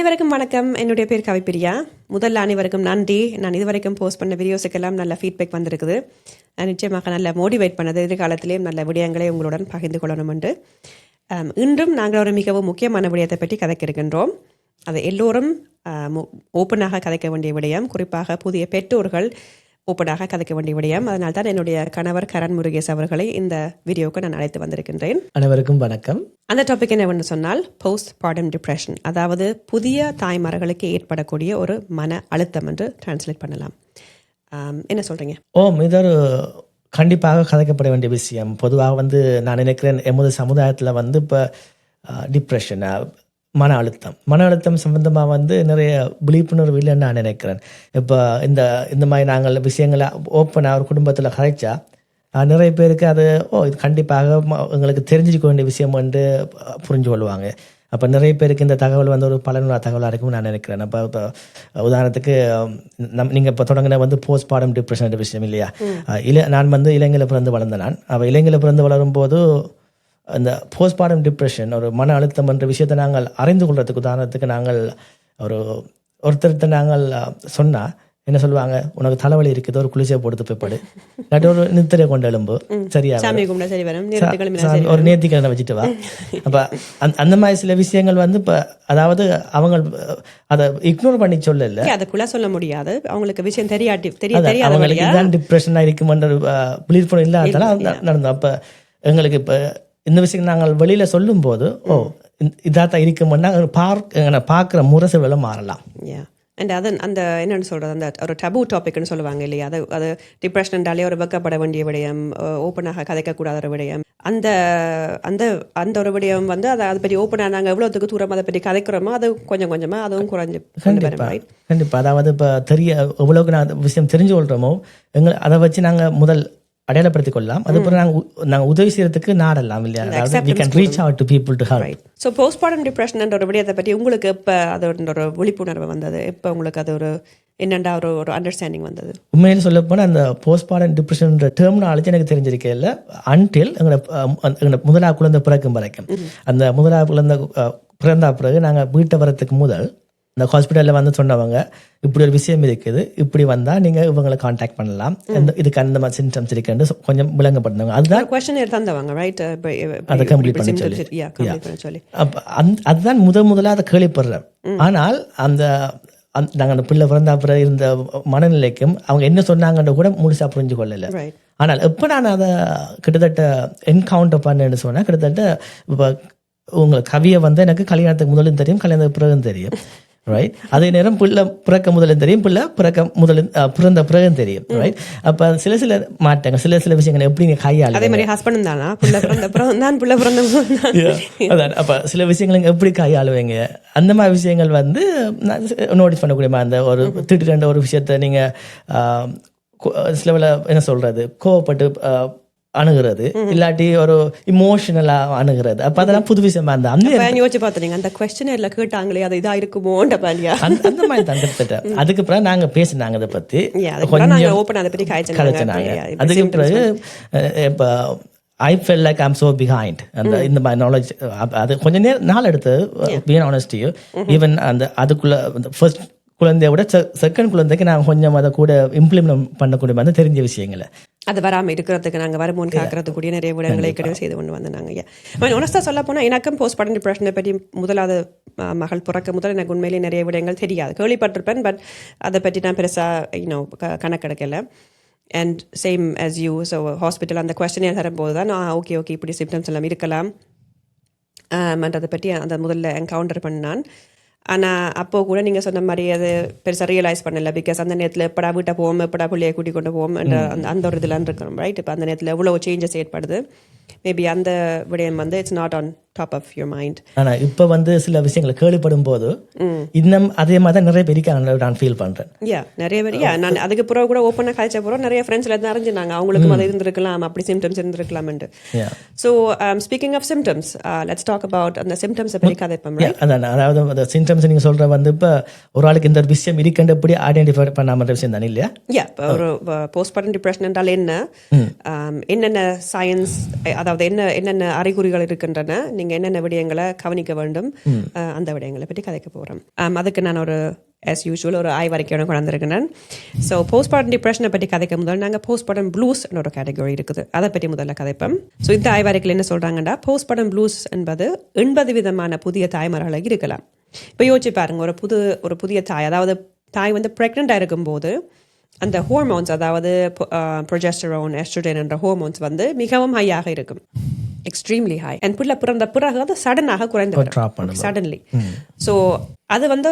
அனைவருக்கும் வணக்கம். என்னுடைய பேர் கவிப்பிரியா. முதல்ல அனைவருக்கும் நன்றி. நான் இதுவரைக்கும் போஸ்ட் பண்ண வீடியோஸுக்கெல்லாம் நல்ல ஃபீட்பேக் வந்திருக்குது. நிச்சயமாக நல்ல மோட்டிவேட் பண்ணது. எதிர்காலத்திலேயும் நல்ல விடயங்களை உங்களுடன் பகிர்ந்து கொள்ளணும் என்று. இன்றும் நாங்கள் ஒரு மிகவும் முக்கியமான விடயத்தை பற்றி கதைக்க இருக்கின்றோம். அது எல்லோரும் ஓப்பனாக கதைக்க வேண்டிய விடயம், குறிப்பாக புதிய பெற்றோர்கள் ஓப்பனாக கதைக்க வேண்டிய விடயம். அதனால் தான் என்னுடைய கணவர் கரண் முருகேஷ் அவர்களை இந்த வீடியோவுக்கு நான் அழைத்து வந்திருக்கின்றேன். அனைவருக்கும் வணக்கம். அந்த டாபிக் என்னவென்று சொன்னால் போஸ்ட் பார்டம் டிப்ரெஷன், அதாவது புதிய தாய்மார்களுக்கு ஏற்படக்கூடிய ஒரு மன அழுத்தம் என்று டிரான்ஸ்லேட் பண்ணலாம். என்ன சொல்றீங்க? இது ஒரு கண்டிப்பாக கதைக்கப்பட வேண்டிய விஷயம். பொதுவாக நான் நினைக்கிறேன் எமது சமுதாயத்தில் இப்போ டிப்ரெஷன், மன அழுத்தம் சம்பந்தமாக நிறைய விழிப்புணர்வு இல்லைன்னு நான் நினைக்கிறேன். இப்போ இந்த மாதிரி நாங்கள் விஷயங்களை ஓப்பனாக ஒரு குடும்பத்தில் கதைச்சா நிறைய பேருக்கு அது இது கண்டிப்பாக எங்களுக்கு தெரிஞ்சுக்க வேண்டிய விஷயம் வந்து புரிஞ்சு கொள்வாங்க. அப்போ நிறைய பேருக்கு இந்த தகவல் ஒரு பலனுள்ள தகவலாக இருக்கும்னு நான் நினைக்கிறேன். இப்போ உதாரணத்துக்கு நீங்கள் இப்போ தொடங்கின போஸ்ட் பார்டம் டிப்ரெஷன் விஷயம் இல்லையா? நான் இலங்கையில் பிறந்து வளர்ந்த நான். அப்போ இலங்கையில் பிறந்து வளரும்போது அந்த போஸ்ட் பார்டம் டிப்ரெஷன், ஒரு மன அழுத்தம் என்ற விஷயத்தை நாங்கள் அறிந்து கொள்றதுக்கு, உதாரணத்துக்கு நாங்கள் ஒருத்தர்கிட்ட நாங்கள் சொன்னால் என்ன சொல்லுவாங்க, உனக்கு தலைவலி இருக்குது, ஒரு குளிச்சை போடுத்து போய்ப்பாடு, இல்லாட்டி ஒரு நித்திரை கொண்டு எலும்பு சரியா, ஒரு நேர்த்திக்கிழமை வச்சுட்டு வா. அப்போ அந்த மாதிரி சில விஷயங்கள் இப்போ அதாவது அவங்க அதை இக்னோர் பண்ணி சொல்லல, அதுக்குள்ள சொல்ல முடியாது, அவங்களுக்கு விஷயம் அவங்களுக்கு இதுதான் டிப்ரெஷனாக இருக்குமென்ற விழிப்புணர்வு இல்லாததால நடந்தோம். அப்போ எங்களுக்கு இப்போ இந்த விஷயம் நாங்கள் வெளியில் சொல்லும்போது இதாத்தான் இருக்குமென்னா பார்க்குற முரசு மாறலாம். அண்ட் அது அந்த என்னென்னு சொல்கிறது, அந்த ஒரு டபு டாபிக்னு சொல்லுவாங்க இல்லையா, அது டிப்ரெஷன்டாலே ஒரு வெக்கப்பட வேண்டிய விடயம், ஓப்பனாக கதைக்கக்கூடாத ஒரு விடயம். அந்த அந்த அந்த ஒரு விடயம் அதை பற்றி ஓப்பனாக நாங்கள் எவ்வளோத்துக்கு தூரம் அதை பற்றி கதைக்கிறோமோ அது கொஞ்சம் கொஞ்சமாக அதுவும் குறைஞ்சி. கண்டிப்பாக அதாவது இப்போ எவ்வளோக்கு நாங்கள் விஷயம் தெரிஞ்சு கொள்கிறோமோ அதை வச்சு நாங்கள் முதல் அடையாளப்படுத்திக் கொள்ளலாம். அதுபோல நாங்கள் உதவி செய்யறதுக்கு நாடலாம் இல்லையா? we can reach out to people to help. So postpartum depression என்ற ஒரு விடயத்தை பற்றி உங்களுக்கு எப்போ அதோட ஒரு விழிப்புணர்வு வந்தது? எப்போ உங்களுக்கு அது ஒரு என்னென்னா ஒரு அண்டர்ஸ்டாண்டிங் வந்தது? உண்மையில் சொல்ல போனால் அந்த போஸ்ட்மார்டம் டிப்ரெஷன் டெர்மினாலஜி எனக்கு தெரிஞ்சிருக்கே இல்லை அன்டில் எங்களை முதலாவது குழந்தை பிறக்கும் வரைக்கும். அந்த முதலாவது குழந்தை பிறந்தா பிறகு நாங்கள் வீட்டை வரத்துக்கு முதல் இந்த ஹாஸ்பிட்டலில் சொன்னவங்க இப்படி ஒரு விஷயம் இருக்குது, இப்படி வந்தால் நீங்கள் இவங்களை கான்டாக்ட் பண்ணலாம், இதுக்கு அந்த மாதிரி சிம்டம்ஸ் இருக்குன்னு கொஞ்சம் விளங்கப்படுத்துவாங்க. அதுதான் கொஸ்டின் தந்தவங்க, ரைட்? அதை கம்ப்ளீட் பண்ணி சொல்லி அதுதான் முதலாக அதை கேள்விப்படுறேன். ஆனால் நாங்கள் அந்த பிள்ளை பிறந்த அப்புறம் இருந்த மனநிலைக்கும் அவங்க என்ன சொன்னாங்கன்னு கூட முழுசாக புரிஞ்சு கொள்ளலை. ஆனால் எப்போ நான் அதை கிட்டத்தட்ட என்கவுண்டர் பண்ணேன்னு சொன்னால், கிட்டத்தட்ட இப்போ உங்களுக்கு கவியை எனக்கு கல்யாணத்துக்கு முதலும் தெரியும், கல்யாணத்துக்கு பிறகும் தெரியும், ரைட்? அதே நேரம் பிள்ளை பிறக்க முதலும் தெரியும், பிள்ளை பிறந்த பிறகும் தெரியும், ரைட்? அப்போ சில மாற்றங்கள், சில விஷயங்கள் எப்படி கையாள, அதே மாதிரி ஹஸ்பண்ட் தானா பிள்ளை பிறந்த அதான். அப்போ சில விஷயங்கள் எப்படி கையாளுவீங்க, அந்த மாதிரி விஷயங்கள் நோட்டீஸ் பண்ணக்கூடிய அந்த ஒரு திடீரென்ற ஒரு விஷயத்த நீங்கள் சில என்ன சொல்றது, கோவப்பட்டு அணுகிறது, இல்லாட்டி ஒரு இமோஷனலா அணுகிறது. அப்ப அதெல்லாம் புது விஷயமா இருந்தா யோசிச்சு பாத்தீங்க அந்த கொஸ்டினர்ல கேட்டாங்களே அது இதா இருக்குமோ அந்த மாதிரி தான். அதுக்கு பிறகு நாங்க பேசினாங்க இதை பத்தி, கழிச்சுனாங்க. அதுக்கு பிறகு இப்ப I felt like I'm so behind இந்த மாதிரி நாலேஜ் அது கொஞ்சம் நாள் எடுத்து, being honest to you, even அதுக்குள்ள ஃபர்ஸ்ட் குழந்தைய விட செகண்ட் குழந்தைக்கு நாங்கள் கொஞ்சம் அதை கூட இம்ப்ளிமெண்ட் பண்ணக்கூடிய மாதிரி தெரிஞ்ச விஷயங்களை அது வராமல் இருக்கிறதுக்கு நாங்கள் வருமோன்னு காக்கிறதுக்கூடிய நிறைய விடங்களை கிடையாது செய்து கொண்டு வந்தாங்க. ஒனஸ்டாக சொல்ல போனால் எனக்கும் போஸ்ட் பார்டம் டிப்ரெஷனை பற்றி முதலாவது மகள் பிறக்க முதல் எனக்கு உண்மையிலேயே நிறைய விடயங்கள் தெரியாது, கேள்விப்பட்டிருப்பேன். பட் அதை பற்றி நான் பெருசாக கணக்கெடுக்கலை. And same as you. So hospital அந்த கொஸ்டின் தரும்போது தான் நான் ஓகே இப்படி சிம்டம்ஸ் எல்லாம் இருக்கலாம் அதை பற்றி அந்த முதல்ல என்கவுண்டர் பண்ணான். ஆனால் அப்போ கூட நீங்கள் சொன்ன மாதிரி அது பெருசாக ரியலைஸ் பண்ணலை. பிகாஸ் அந்த நேரத்தில் எப்படா வீட்டை போவோம், எப்படா பிள்ளையை கூட்டிக் கொண்டு போவோம் என்ற அந்த ஒரு இதெல்லாம் இருக்கிறோம், ரைட்? இப்போ அந்த நேரத்தில் எவ்வளோ சேஞ்சஸ் ஏற்படுது. மேபி அந்த விடயம் it's not on top of your mind. ஆனால் இப்போ சில விஷயங்களை கேள்விப்படும் போது இன்னும் அதே மாதிரி தான் நிறைய பேருக்கு நான் ஃபீல் பண்ணுறேன். நிறைய பேர் நான் அதுக்கு பிறகு கூட ஓப்பனாக காய்ச்ச போகிறோம், நிறைய ஃப்ரெண்ட்ஸில் இருந்து அறிஞ்சினாங்க அவங்களுக்கும் அது இருந்திருக்கலாம், அப்படி சிம்டம்ஸ் இருந்திருக்கலாம்ட்டு. So speaking of symptoms, let's talk about அந்த சிம்டம்ஸை பற்றி கதைப்போம். அதாவது அந்த சிம்டம்ஸ் நீங்கள் சொல்கிற இப்போ ஒரு ஆளுக்கு இந்த விஷயம் இருக்குன்னு எப்படி ஐடென்டிஃபை பண்ணாம விஷயம் தானே இல்லையா? இப்போ ஒரு போஸ்ட் பார்டம் டிப்ரெஷன் என்றால் என்னென்ன சயின்ஸ் அதாவது என்னென்ன அறிகுறிகள் இருக்கின்றன, நீங்க என்னென்ன விடயங்களை கவனிக்க வேண்டும், அந்த விடயங்களை பற்றி கதைக்க போறோம். அதுக்கு நான் ஒரு as usual ஒரு ஆய்வறிக்கையோட கொண்டிருக்கிறேன். ஸோ போஸ்ட்மார்ட்டம் டிப்ரெஷனை பற்றி கதைக்க முதல்ல நாங்கள் போஸ்ட்மார்ட்டம் ப்ளூஸ் ஒரு கேட்டகரி இருக்குது, அதை பற்றி முதல்ல கதைப்போம். ஸோ இந்த ஆய்வறிக்கையில் என்ன சொல்றாங்கன்னா, போஸ்ட்மார்ட்டம் ப்ளூஸ் என்பது 80 விதமான புதிய தாய்மார்களாக இருக்கலாம். இப்போ யோசிச்சு பாருங்க, ஒரு புதிய தாய், அதாவது தாய் வந்து ப்ரெக்னெண்டாக இருக்கும்போது அந்த ஹோர்மோன்ஸ், அதாவது ப்ரொஜெஸ்டரோன், எஸ்ட்ரோஜன் என்ற ஹோர்மோன்ஸ் வந்து மிகவும் ஹையாக இருக்கும், எக்ஸ்ட்ரீம்லி ஹை. அண்ட் பிள்ளை பிறந்த பிறகு அது சடனாக குறைந்து சடன்லி. ஸோ அது வந்து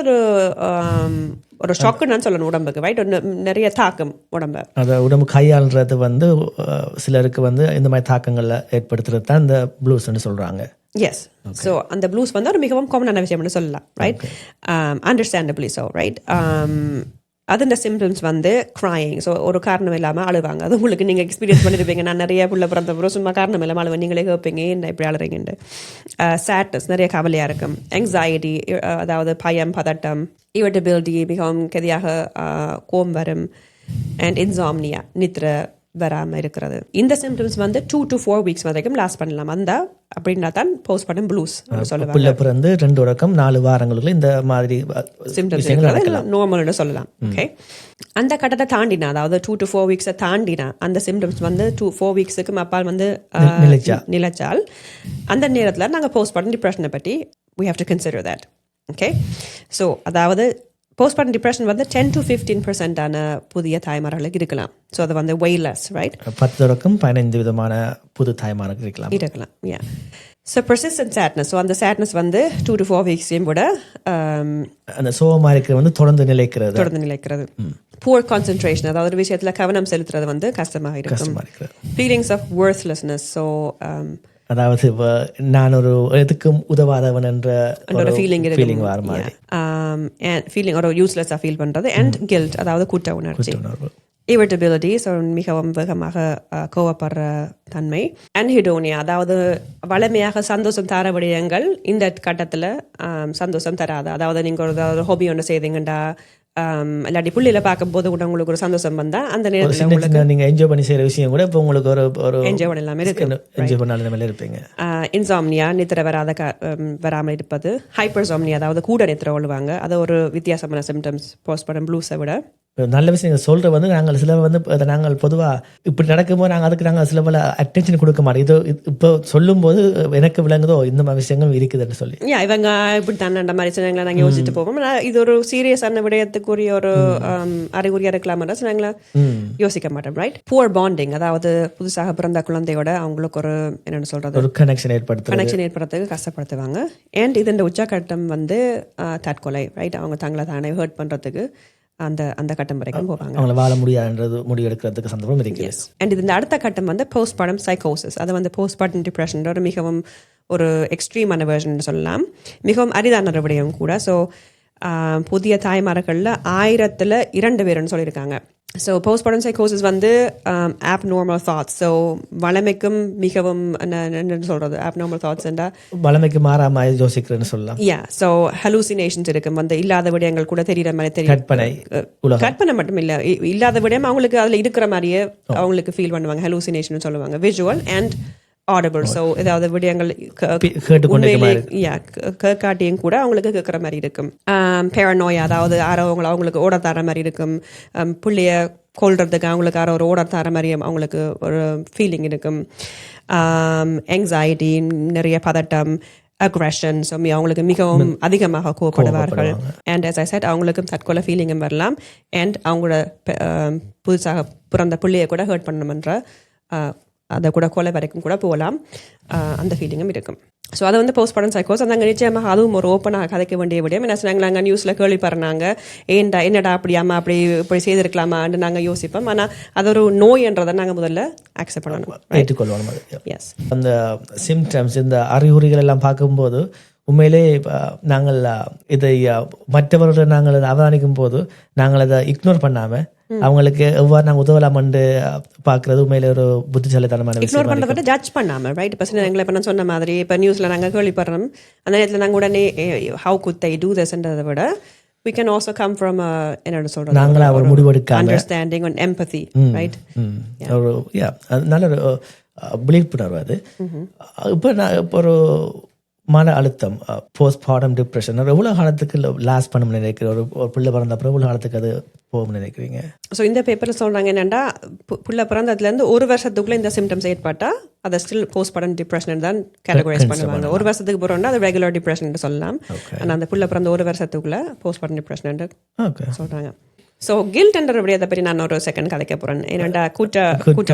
ஒரு ஷாக்குன்னு சொல்லணும் உடம்புக்கு, ரைட்? நிறைய தாக்கம் உடம்பு, அதை உடம்பு கையாளுறது வந்து சிலருக்கு வந்து இந்த மாதிரி தாக்கங்களை ஏற்படுத்துறது தான் இந்த ப்ளூஸ்ன்னு சொல்றாங்க. எஸ். ஸோ அந்த ப்ளூஸ் வந்து ஒரு மிகவும் காமனான விஷயம்னு சொல்லலாம், ரைட்? Understandably so, right? அதோட சிம்டம்ஸ் வந்து க்ரையிங். ஸோ ஒரு காரணம் இல்லாமல் அழுவாங்க. அது உங்களுக்கு நீங்கள் எக்ஸ்பீரியன்ஸ் பண்ணியிருப்பீங்க. நான் நிறைய புள்ள பிறந்த சும்மா காரணம் இல்லாமல் அழுவேன், நீங்களே கேட்பீங்க என்ன இப்படி அழுறீங்கன்னு. சேட்னஸ், நிறைய கவலையாக இருக்கும். ஆங்ஸைட்டி, அதாவது பயம், பதட்டம். இரிட்டபிலிட்டி, மிகவும் கதியாக கோபம் வரும். அண்ட் இன்சாம்னியா, நித்ரை வராமல் இருக்கிறது. இந்த சிம்டம்ஸ் வந்து 2 to 4 வீக்ஸ் வரைக்கும் லாஸ்ட் பண்ணலாம். அந்த அப்படின்னா தான் போஸ்ட்மார்ட்டம் ப்ளூஸ் சொல்லுவாங்க. பிள்ளை பிறந்து 2 தொடக்கம் 4 வாரங்களுக்குள்ள இந்த மாதிரி சிம்டம்ஸ் நார்மல்னு சொல்லலாம். ஓகே, அந்த கட்டத்தை தாண்டினா, அதாவது 2 to 4 வீக்ஸை தாண்டினா அந்த சிம்டம்ஸ் வந்து 2-4 வீக்ஸுக்கு அப்பால் வந்து நிலைச்சால் அந்த நேரத்தில் நாங்கள் போஸ்ட்மார்ட்டம் டிப்ரெஷனை பற்றி we have to consider that. Okay, so அதாவது போஸ்ட்மார்ட்டம் டிப்ரெஷன் வந்து 10 to 15% புதிய தாய்மார்களுக்கு இருக்கலாம். ஸோ அது வந்து வெய்லெஸ், ரைட்? 10 தொடக்கம் 15 விதமான புது தாய்மார்களுக்கு இருக்கலாம். Yeah. So persistent sadness. So அந்த sadness வந்து 2 to 4 வீக்ஸையும் விட அந்த சோகமாக இருக்கிறது வந்து தொடர்ந்து நிலைக்கிறது. poor concentration, அதாவது ஒரு விஷயத்தில் கவனம் செலுத்துறது வந்து கஷ்டமாக இருக்கும். feelings of worthlessness. ஸோ அதாவது நான் ஒரு எதுக்கும் உதவாதவன் என்ற ஒரு ஃபீலிங் வர மாதிரி, ஃபீலிங் ஒரு யூஸ்லெஸ்ஸாக ஃபீல் பண்ணுறது. அண்ட் கில்ட், அதாவது குற்ற உணர்ச்சி. இரிட்டபிலிட்டி, ஸோ மிகவும் வேகமாக கோவப்படுற தன்மை. அன்ஹிடோனியா, அதாவது வளமையாக சந்தோஷம் தர விடயங்கள் இந்த கட்டத்தில் சந்தோஷம் தராது. அதாவது நீங்கள் ஒரு ஹாபி ஒன்று செய்தீங்கண்டா, இல்லாட்டி புள்ளியில பார்க்கும்போது கூட உங்களுக்கு ஒரு சந்தோஷம் வந்தா அந்த நேரத்தில் உங்களுக்கு நீங்க என்ஜாய் பண்ணி செய்யற விஷயம் கூட இப்போ உங்களுக்கு ஒரு என்ஜாய் பண்ணலாமே இருக்கு. என்ஜாய் பண்ணாத நிலையில இருப்பீங்க. இன்சாம்னியா, நித்திரை வராமல் இருப்பது. ஹைப்பர்சாம்னியா, அதாவது கூட நித்திரை கொள்ளுவாங்க. அது ஒரு வித்தியாசமான சிம்டம்ஸ் போஸ்ட்மார்ட்டம் ப்ளூஸை விட. நல்ல விஷயம் சொல்ற வந்து நாங்கள் சில வந்து நாங்கள் பொதுவாக இப்படி நடக்கும்போது நாங்கள் சில பல அட்டென்ஷன் கொடுக்க மாட்டோம். இது இப்போ சொல்லும் போது எனக்கு விளங்குதோ இந்த மாதிரி விஷயங்கள் இருக்குதுன்னு சொல்லி இவங்க இப்படி தானே மாதிரி சின்னங்களை நாங்கள் யோசிச்சுட்டு போவோம். இது ஒரு சீரியஸான விடயத்துக்குரிய ஒரு அறிகுறியா இருக்கலாமா நாங்களா யோசிக்க மாட்டோம், ரைட்? புவர் பாண்டிங், அதாவது புதுசாக பிறந்த குழந்தையோட அவங்களுக்கு ஒரு என்னென்னு சொல்றது, ஒரு கனெக்ஷன் ஏற்படுறதுக்கு கஷ்டப்படுத்துவாங்க. அண்ட் இது இந்த உச்சக்கட்டம் வந்து தற்கொலை, ரைட்? அவங்க தங்களை தானே ஹர்ட் பண்றதுக்கு அந்த கட்டம் வரைக்கும் போவாங்க. அவங்கள வாழ முடியாதுன்றது முடிவெடுக்கிறதுக்கு சந்தர்ப்பம் இருக்கு. அண்ட் இது இந்த அடுத்த கட்டம் வந்து போஸ்ட்மார்ட்டம் சைக்கோசிஸ். அது வந்து போஸ்ட்மார்ட்டம் டிப்ரெஷன் ஒரு மிகவும் ஒரு எக்ஸ்ட்ரீமான வெர்ஷன் சொல்லலாம், மிகவும் அரிதான விடயம் கூட. ஸோ புதிய தாய்மார்களில் 1000ல் 2 பேருன்னு சொல்லியிருக்காங்க. ஸோ போஸ்ட்மார்ட்டம் சைக்கோசிஸ் வந்து abnormal thoughts. ஸோ வளமைக்கும் மிகவும் என்ன சொல்றது, abnormal thoughts என்றா வளமைக்கு மாறாம யோசிக்கிறேன்னு சொல்லலாம். ஸோ ஹலூசினேஷன்ஸ் இருக்கும், வந்து இல்லாத விடயங்கள் கூட தெரியுற மாதிரி தெரியும். கற்பனை மட்டும் இல்லை, இல்லாத விடயம் அவங்களுக்கு அதில் இருக்கிற மாதிரியே அவங்களுக்கு ஃபீல் பண்ணுவாங்க. ஹலூசினேஷன் சொல்லுவாங்க. Visual and audible. ஸோ ஏதாவது விடயங்கள் கேட்காட்டியும் கூட அவங்களுக்கு கேட்குற மாதிரி இருக்கும். பேரனோயா, அதாவது யாரோ அவங்களுக்கு ஓட தர மாதிரி இருக்கும். புள்ளைய கொள்றதுக்கு அவங்களுக்கு யாரோ ஒரு ஓட தர மாதிரி அவங்களுக்கு ஒரு ஃபீலிங் இருக்கும். ஆங்ஸைட்டி, நிறைய பதட்டம், அக்ரெஷன். ஸோ அவங்களுக்கு மிகவும் அதிகமாக கோவப்படுவார்கள். அண்ட் as I said, அவங்களுக்கும் தற்கொலை ஃபீலிங்கும் வரலாம். அண்ட் அவங்களோட புதுசாக பிறந்த பிள்ளையை கூட ஹர்ட் பண்ணணும்ன்ற அதை கூட கொலை வரைக்கும் கூட போகலாம். அந்த ஃபீலிங்கும் இருக்கும். ஸோ அதை வந்து போஸ்ட்மார்ட்டம் சைக்கோஸ் அந்த நிச்சயமாக அதுவும் ஒரு ஓப்பனாக கதைக்க வேண்டிய விடயம். என்ன சொன்னாங்க, நாங்கள் நியூஸில் கேள்விப்படுறாங்க, என்னடா அப்படியாமா அப்படி இப்படி செய்திருக்கலாமான்னு நாங்கள் யோசிப்போம். ஆனால் அது ஒரு நோய்ன்றதை நாங்கள் முதல்ல அக்செப்ட் பண்ணணும், ஏற்றுக்கொள்ளணும். எஸ். அந்த சிம்டம்ஸ், இந்த அறிகுறிகள் எல்லாம் பார்க்கும்போது உண்மையிலே நாங்கள் இதை மற்றவர்கள் நாங்கள் அவதானிக்கும் போது நாங்கள் அதை இக்னோர் பண்ணாமல் அவங்களுக்கு எவ்வாறு நாங்கள் உதவலாம்னு பார்க்கறது உண்மையில ஒரு புத்திசாலித்தனமான விஷயம். இக்னோர் பண்ணுறத விட ஜட்ஜ் பண்ணாமல், ரைட்? இப்போ எங்களை இப்போ நான் சொன்ன மாதிரி இப்போ நியூஸில் நாங்கள் கேள்விப்படுறோம், அந்த நேரத்தில் நாங்கள் உடனே how could they do this-ன்றதை விட we can also come from என்ன சொல்றது, நாங்களா ஒரு முடிவெடுக்காம understanding and empathy, right? நல்ல ஒரு விழிப்புணர்வு அது. இப்போ நான் இப்போ ஒரு மன அழுத்தம், போஸ்ட்மார்டம் டிப்ரெஷன் எவ்வளோ காலத்துக்கு லாஸ்ட் பண்ணணும்னு நினைக்கிறேன்? ஒரு பிள்ளை பிறந்த அப்புறம் எவ்வளோ காலத்துக்கு அது போகும்னு நினைக்கிறீங்க? ஸோ இந்த பேப்பரில் சொல்கிறாங்க என்னென்னா, பிள்ளை பிறந்ததுலேருந்து ஒரு வருஷத்துக்குள்ளே இந்த சிம்டம்ஸ் ஏற்பட்டால் அதை ஸ்டில் போஸ்ட்மார்டம் டிப்ரெஷன் தான் கேட்டகரைஸ் பண்ணுவாங்க. ஒரு வருஷத்துக்கு போகிறோம்னா அது ரெகுலர் டிப்ரெஷன் சொல்லலாம். ஆனால் அந்த பிள்ளை பிறந்த ஒரு வருஷத்துக்குள்ளே போஸ்ட்மார்டம் டிப்ரெஷன் சொல்கிறாங்க. ஸோ கில்ட்ன்ற விடயத்தை பற்றி நான் ஒரு செகண்ட் கதைக்க போகிறேன். ஏன்னாண்டா குற்ற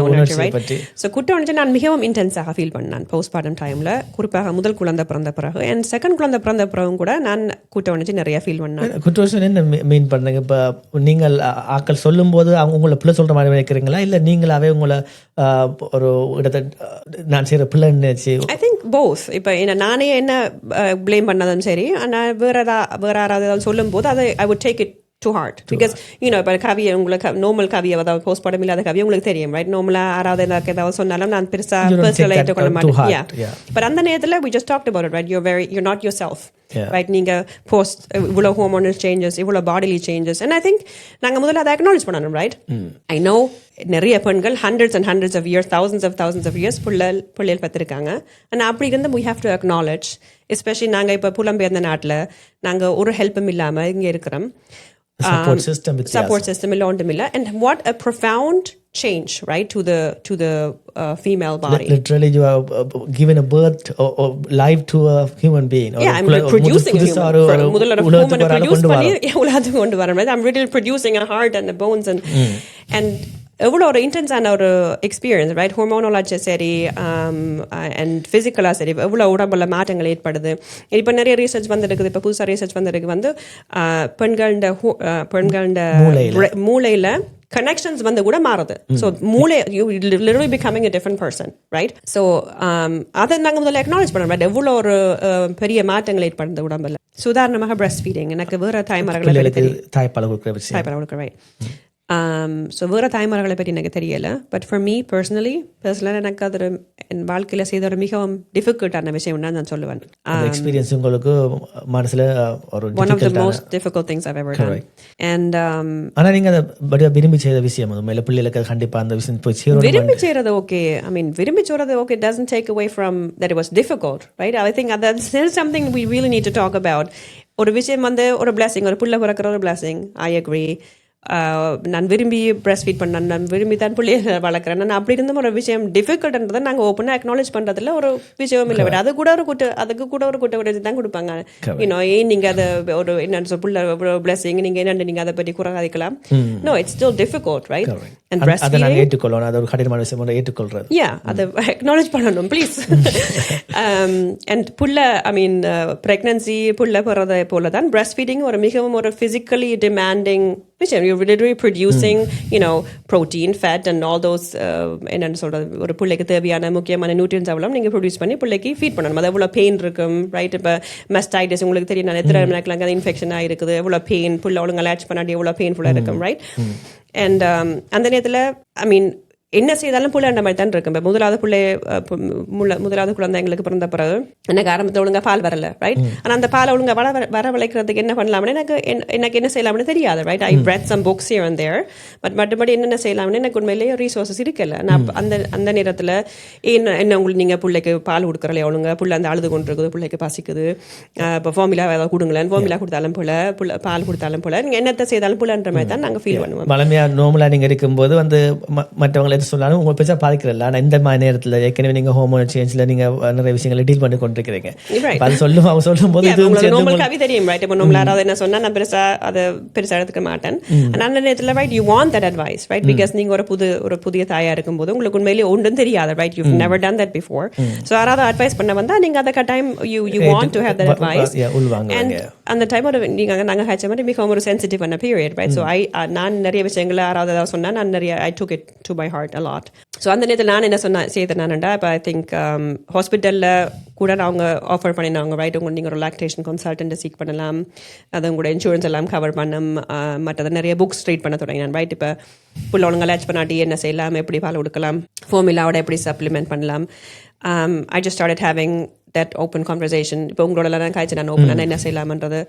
உணர்ச்சி, ரைட்? ஸோ குற்ற உணர்ச்சி நான் மிகவும் இன்டென்ஸாக ஃபீல் பண்ணேன் போஸ்ட்மார்டம் டைமில், குறிப்பாக முதல் குழந்தை பிறந்த பிறகு அண்ட் செகண்ட் குழந்தை பிறந்த பிறகும் கூட நான் குற்ற உணர்ச்சி நிறைய ஃபீல் பண்ணேன். குற்ற உணர்ச்சி என்ன மீன் பண்ணுங்க? இப்போ நீங்கள் ஆக்கள் சொல்லும்போது அவங்க உங்களை பிள்ளை சொல்கிற மாதிரி நினைக்கிறீங்களா, இல்லை நீங்களாவே உங்களை ஒரு இடத்த நான் செய்கிற பிள்ளை நினைச்சு? I think both. இப்போ நானே என்ன ப்ளேம் பண்ணதும் சரி, ஆனால் வேற யாராவது ஏதாவது சொல்லும் போது அதை I would take it too hard because இப்போ கவியை உங்களுக்கு நார்மல் கவியை அதாவது போஸ்ட்மார்டம் இல்லாத கவியை உங்களுக்கு தெரியும், ரைட்? நார்மலாக யாராவது ஏதாவது சொன்னாலும் நான் பெருசாக பர்சனலாக ஏற்றுக்கொள்ள மாட்டேன். பட் அந்த நேரத்தில் we just talked about it, right? you're not yourself, right? நீங்கள் போஸ்ட் இவ்வளோ ஹார்மோனல் சேஞ்சஸ், இவ்வளோ bodily changes, and I think நாங்கள் முதல்ல அதை அக்னாலேஜ் பண்ணணும், ரைட்? I know நிறைய பெண்கள் hundreds and hundreds of years, thousands of years பிள்ளைகள் பார்த்துருக்காங்க. ஆனால் அப்படி இருந்து we have to acknowledge, especially நாங்கள் இப்போ புலம்பெயர்ந்த நாட்டில் நாங்கள் ஒரு ஹெல்ப்பும் இல்லாமல் இங்கே இருக்கிறோம். Support system illa ondumilla, and what a profound change, right, to the female body. Literally you are given a birth or life to a human being. Yeah, I'm producing a human. Mudalla human produce panni uladhu kondu varan, right? I'm really producing a heart and the bones and எவ்வளோ ஒரு இன்டென்ஸான ஒரு experience, right? ஹார்மோனலாக சரி and ஃபிசிக்கலாக சரி எவ்வளோ உடம்புல மாற்றங்கள் ஏற்படுது. இப்போ நிறைய ரீசர்ச் வந்துருக்குது, இப்போ புதுசாக ரீசர்ச் வந்துருக்கு வந்து பெண்களோட மூளையில் கனெக்ஷன்ஸ் வந்து கூட மாறுது. ஸோ மூளை you literally becoming a different person, right? So அதை நாங்கள் முதல்ல அக்னாலேஜ் பண்ணோம், ரைட்? எவ்வளோ ஒரு பெரிய மாற்றங்கள் ஏற்படுது உடம்புல. உதாரணமாக பிரஸ்ட் ஃபீடிங், எனக்கு வேறு தாய்ப்பால் கொடுக்குற, ரைட்? ஸோ வேறு தாய்மார்களை பற்றி எனக்கு தெரியல. பட் ஃபார் மீ பர்சனலி எனக்கு அது என் வாழ்க்கையில் செய்த ஒரு மிகவும் டிஃபிகல்ட்டான விஷயம் நான் சொல்லுவேன். எக்ஸ்பீரியன்ஸ் உங்களுக்கு மனசில் ஒரு one of the most difficult things I've ever done. And ஆனால் நீங்கள் அதை விரும்பி செய்த விஷயம், அது மேலே பிள்ளைகளுக்கு கண்டிப்பாக அந்த விஷயம் போய் சேரும். விரும்பி செய்கிறது ஓகே, ஐ மீன் விரும்பி செய்கிறது okay, doesn't take away from that it was difficult, right? I think that's something we really need to talk about. ஒரு விஷயம் வந்து ஒரு பிளஸிங், ஒரு பிள்ளை பிறக்கிற ஒரு பிளஸிங், ஐ அக்ரி. நான் விரும்பி பிரஸ்ட் ஃபீட் பண்ணேன், நான் விரும்பி தான் பிள்ளைய வளர்க்குறேன். நான் அப்படி இருந்தும் ஒரு விஷயம் டிஃபிகல்ட்ன்றதை நாங்கள் ஓப்பனாக அக்னாலேஜ் பண்ணுறதுல ஒரு விஷயம் இல்லை. அது கூட ஒரு அதுக்கு கூட ஒரு குட்டை தான் கொடுப்பாங்க. ஏன் நீங்கள் அதை ஒரு என்ன சொல் பிள்ளை ஒரு பிளஸிங் நீங்கள் என்னென்னு நீங்கள் அதை பற்றி குறைக்கலாம். No, it's still difficult, right? And breast feeding ஏற்றுக்கொள்ளணும், அது ஒரு கடினமான விஷயம் ஏற்றுக்கொள்றது. அதை அக்னாலேஜ் பண்ணணும் ப்ளீஸ். அண்ட் புள்ள ஐ மீன் ப்ரெக்னன்சி புள்ள போகிறத போல தான் பிரஸ்ட் ஃபீடிங் ஒரு மிகவும் ஒரு ஃபிசிக்கலி டிமாண்டிங் விஷயம். You're literally producing, protein, fat and all those என்னன்னு சொல்றது, ஒரு பிள்ளைக்கு தேவையான முக்கியமான நியூட்ரியன்ஸ் அவ்வளோ நீங்கள் ப்ரொடியூஸ் பண்ணி பிள்ளைக்கு ஃபீட் பண்ணணும். அது எவ்வளோ பெயின் இருக்கும், ரைட்? இப்போ மஸ்டைட்டிஸ் உங்களுக்கு தெரியும், நான் எத்தனை மணிக்கெல்லாம் அது இன்ஃபெக்ஷன் ஆகிருக்குது, எவ்வளோ பெயின், புள்ள ஒழுங்காக லேட்ச் பண்ணாடி எவ்வளோ பெயின்ஃபுல்லாக இருக்கும், ரைட்? அண்ட் அந்த நேரத்தில் ஐ மீன் என்ன செய்தாலும் புள்ள அந்த மாதிரி தான் இருக்கும். இப்போ முதலாவது குழந்தை எங்களுக்கு பிறந்த பிறகு எனக்கு ஆரம்பத்தில் ஒழுங்காக பால் வரல, ரைட்? ஆனால் அந்த பாலை ஒழுங்காக வரவழைக்கிறதுக்கு என்ன பண்ணலாம்னு எனக்கு என்ன செய்யலாம்னு தெரியாது, right? I read some books here and there, but மற்றபடி என்னென்ன செய்யலாம்னு எனக்கு உண்மையிலேயே ரிசோர்ஸஸ் இருக்கல. நான் அந்த நேரத்தில் என்ன உங்களுக்கு நீங்கள் பிள்ளைக்கு பால் கொடுக்குறல ஒழுங்காக, புள்ள அந்த அழுது கொண்டு இருக்குது, பிள்ளைக்கு பசிக்குது, இப்போ ஃபார்முலா ஏதாவது கொடுங்களேன், ஃபார்முலா கொடுத்தாலும் புள்ள பால் கொடுத்தாலும் புள்ள நீங்கள் என்னத்தை செய்தாலும் புள்ளன்ற மாதிரி தான் நாங்கள் ஃபீல் பண்ணுவோம். மலமையாக நார்மலாக நீங்கள் இருக்கும்போது வந்து மற்றவங்களை சொன்னாலும் உங்களை பெருசாக பாதிக்கிறல. ஆனால் இந்த மாதிரி நேரத்தில் ஏற்கனவே நீங்கள் ஹார்மோன் சேஞ்சில் நீங்கள் நிறைய விஷயங்களை டீல் பண்ணி கொண்டிருக்கிறீங்க. அது அவங்க சொல்லும் போது கவி தெரியும், ரைட்? இப்போ நம்மள யாராவது என்ன சொன்னால் நான் அதை பெருசாக எடுத்துக்க மாட்டேன். ஆனால் அந்த நேரத்தில் right you want that advice, right? Because நீங்கள் ஒரு புதிய தாயாக இருக்கும்போது உங்களுக்கு உண்மையிலேயே ஒன்றும் தெரியாது, right? You never done that before. So யாராவது அட்வைஸ் பண்ண வந்தால் நீங்கள் அதை கட்டாயம் you want to have that advice. And அந்த டைமோட நாங்கள் ஹேச்ச மாதிரி மிகவும் ஒரு சென்சிட்டிவான பீரியட், ரைட்? ஸோ நான் நிறைய விஷயங்களை யாராவது ஏதாவது சொன்னால் நான் நிறைய I took it to my heart a lot. So அந்த நேரத்தில் நான் என்ன செய்தேன்டா, இப்போ ஐ திங்க் ஹாஸ்பிட்டலில் கூட அவங்க ஆஃபர் பண்ணினாங்க, ரைட்? உங்க நீங்கள் ஒரு லாக்டேஷன் கன்சல்டன்ட்டை சீக் பண்ணலாம், அது உங்களோட இன்சூரன்ஸ் எல்லாம் கவர் பண்ணும், மற்றது நிறைய புக்ஸ் ரீட் பண்ண தொடங்கினேன், ரைட்? இப்போ புள்ள ஒழுங்காக லேட்ச் பண்ணாட்டி என்ன செய்யலாம், எப்படி பால் கொடுக்கலாம், ஃபார்முலாவோட எப்படி சப்ளிமெண்ட் பண்ணலாம். I just started having that open conversation. இப்போ உங்களோட நான் காய்ச்சி நான் ஓப்பனாக என்ன செய்யலாம்ன்றது.